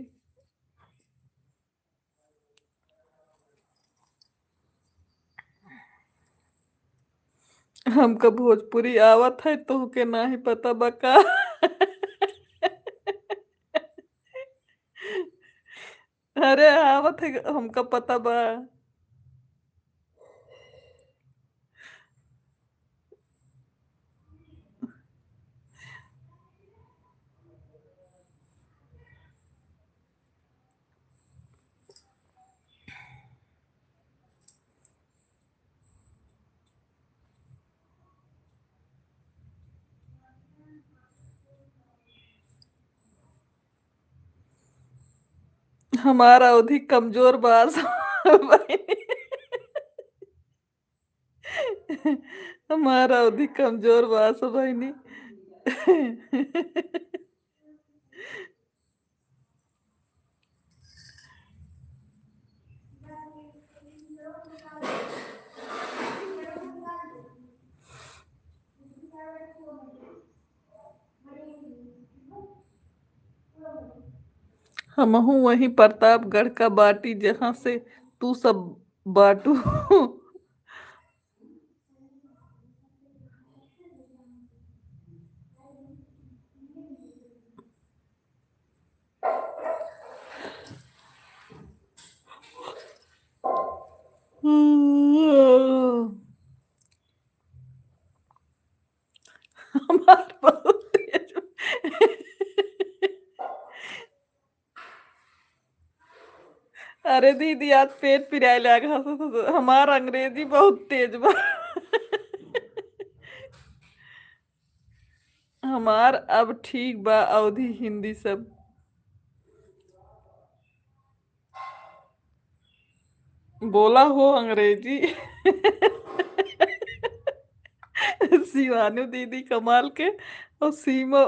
हमका भोजपुरी आवत है तो के नाही पता बका। अरे आवत है, हमका पता बा। हमारा अवधि कमजोर बास। हमारा अवधि कमजोर बास बहनी। हमहू वही प्रतापगढ़ का बाटी जहाँ से तू सब बाटू। हमार बहुत तेज। अरे दीदी आज पेट पिराए लगा, हमार अंग्रेजी बहुत तेज बा। हमार अब ठीक बा, अवधि हिंदी सब। बोला हो अंग्रेजी। शिवानु दीदी कमाल के। और सीमा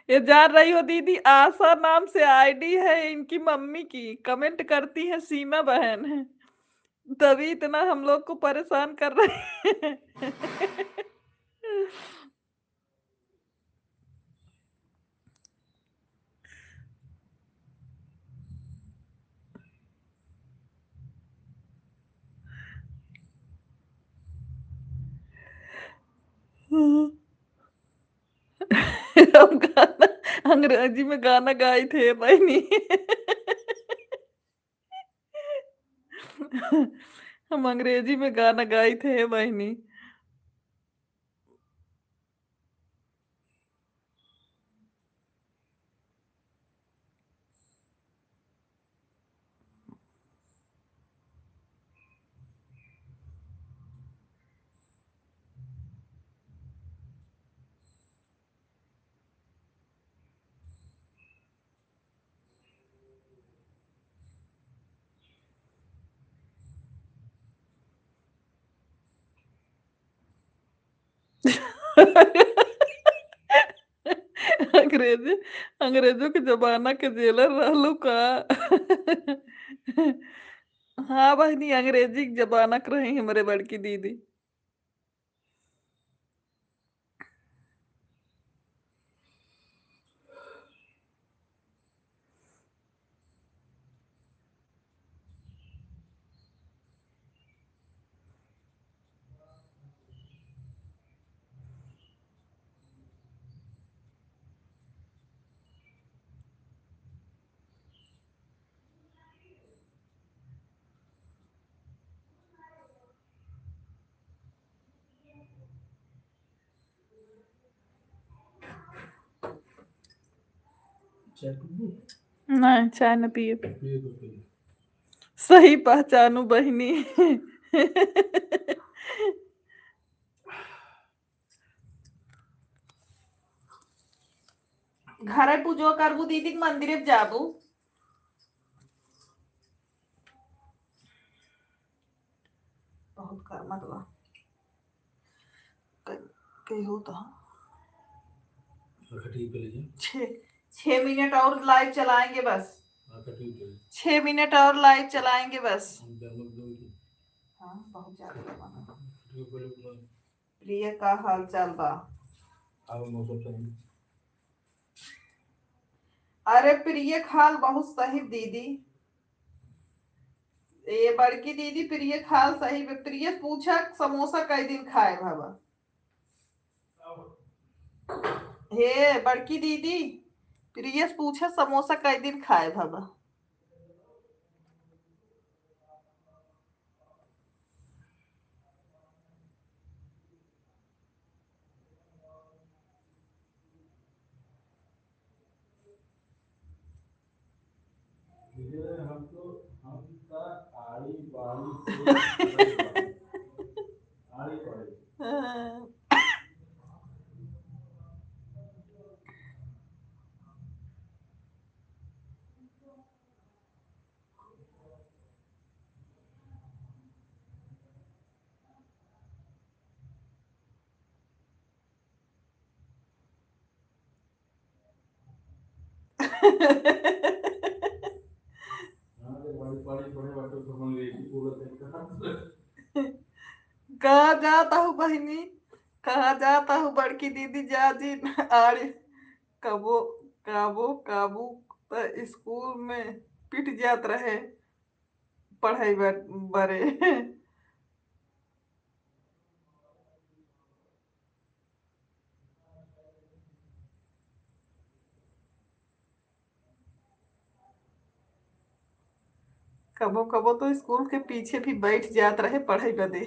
ये जान रही हो दीदी, आशा नाम से आईडी है इनकी मम्मी की, कमेंट करती है सीमा बहन है, तभी इतना हम लोग को परेशान कर रहे हैं। हम गाना अंग्रेजी में गाना गाए थे बहनी। हम अंग्रेजी में गाना गाए थे बहनी। अंग्रेजी अंग्रेजों के जमाना के जेलर रहलू का। हाँ बहनी, अंग्रेजी के जमाना के रही हमारे बड़की दीदी। नहीं चाय न पिए। सही पहचानू बहनी। घरे पूजो करबू दीदी के मंदिर जाबू। बहुत कर्मत बा कहीं होता। 6 मिनट और लाइव चलाएंगे बस। 6 मिनट और लाइव चलाएंगे बस। हाँ। चालू बा।
ये बोले बोले,
प्रिय का हाल चाल बा?
अब मौसम सही।
अरे प्रिय खाल बहुत सही दीदी। ये बड़की दीदी प्रिय खाल सही बे। प्रिय पूछा समोसा कई दिन खाए बाबा। हे बड़की दीदी, प्रिय पूछा समोसा कई दिन खाए बाबा।
ये हम का आड़ी बाड़ी से आड़ी पड़े। बड़ी बड़ी बड़े बाटो तो हम लेके पूरा तरीका।
कहाँ जाता हूँ बहनी, कहाँ जाता हूँ बड़की दीदी जा जी। आड़े कबो काबो काबू त स्कूल में पिट जात रहे पढ़ाई बरे। कबो कबो तो स्कूल के पीछे भी बैठ जात रहे पढ़ाई बदे।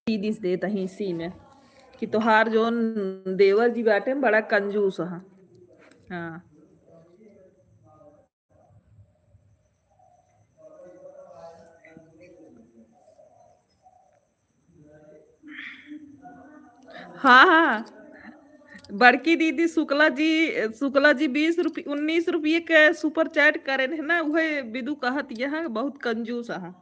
दीदी से देता ही इसी में कि तोहार जो देवर जी बाटे बड़ा कंजूस है। हाँ हाँ हाँ। बड़की दीदी शुक्ला जी 20 रुपये 19 रुपये के सुपर चैट करे है ना, वह विदु कहत यह बहुत कंजूस है।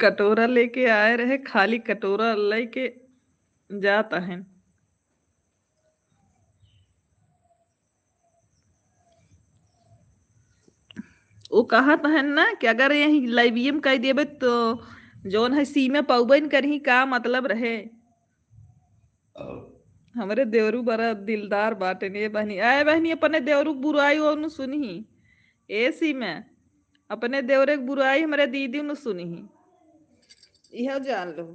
कटोरा लेके आए रहे, खाली कटोरा लेके जाता है। वो कहा तो है ना कि अगर यही लाइवियम कह देबे तो जोन है सी में पौबन करही का मतलब रहे। हमरे देवरू बड़ा दिलदार बाटे ने बहनी। आए बहनी अपने देवरू के बुराई ओनु सुनही ए सी में अपने देवरे के बुराई हमरे दीदी नु सुनही यह जान लो।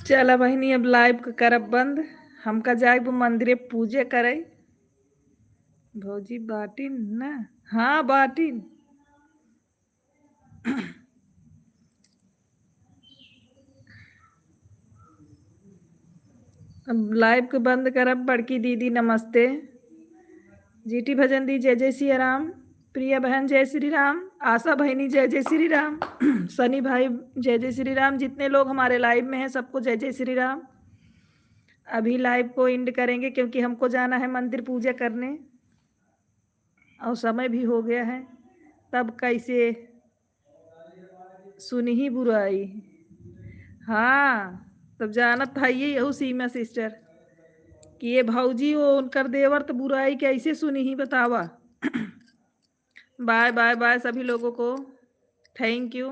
चला बहनी अब लाइव का करब बंद। हमका जाए मंदिरे पूजे करे। भौजी बाटिन ना हाँ बाटिन। अब लाइव को बंद करब। बड़की दीदी नमस्ते। जीटी भजन दी जय जय सिया राम। प्रिया बहन जय श्री राम। आशा बहनी जय जय श्री राम। सनी भाई जय जय श्री राम। जितने लोग हमारे लाइव में हैं सबको जय जय श्री राम। अभी लाइव को एंड करेंगे क्योंकि हमको जाना है मंदिर पूजा करने और समय भी हो गया है। तब कैसे सुनी ही बुराई। हाँ तब जानत था ये यहू सीमा सिस्टर कि ये भौजी वो उनकर देवर तो बुराई कैसे सुनी ही बतावा। बाय बाय बाय सभी लोगों को। Thank you.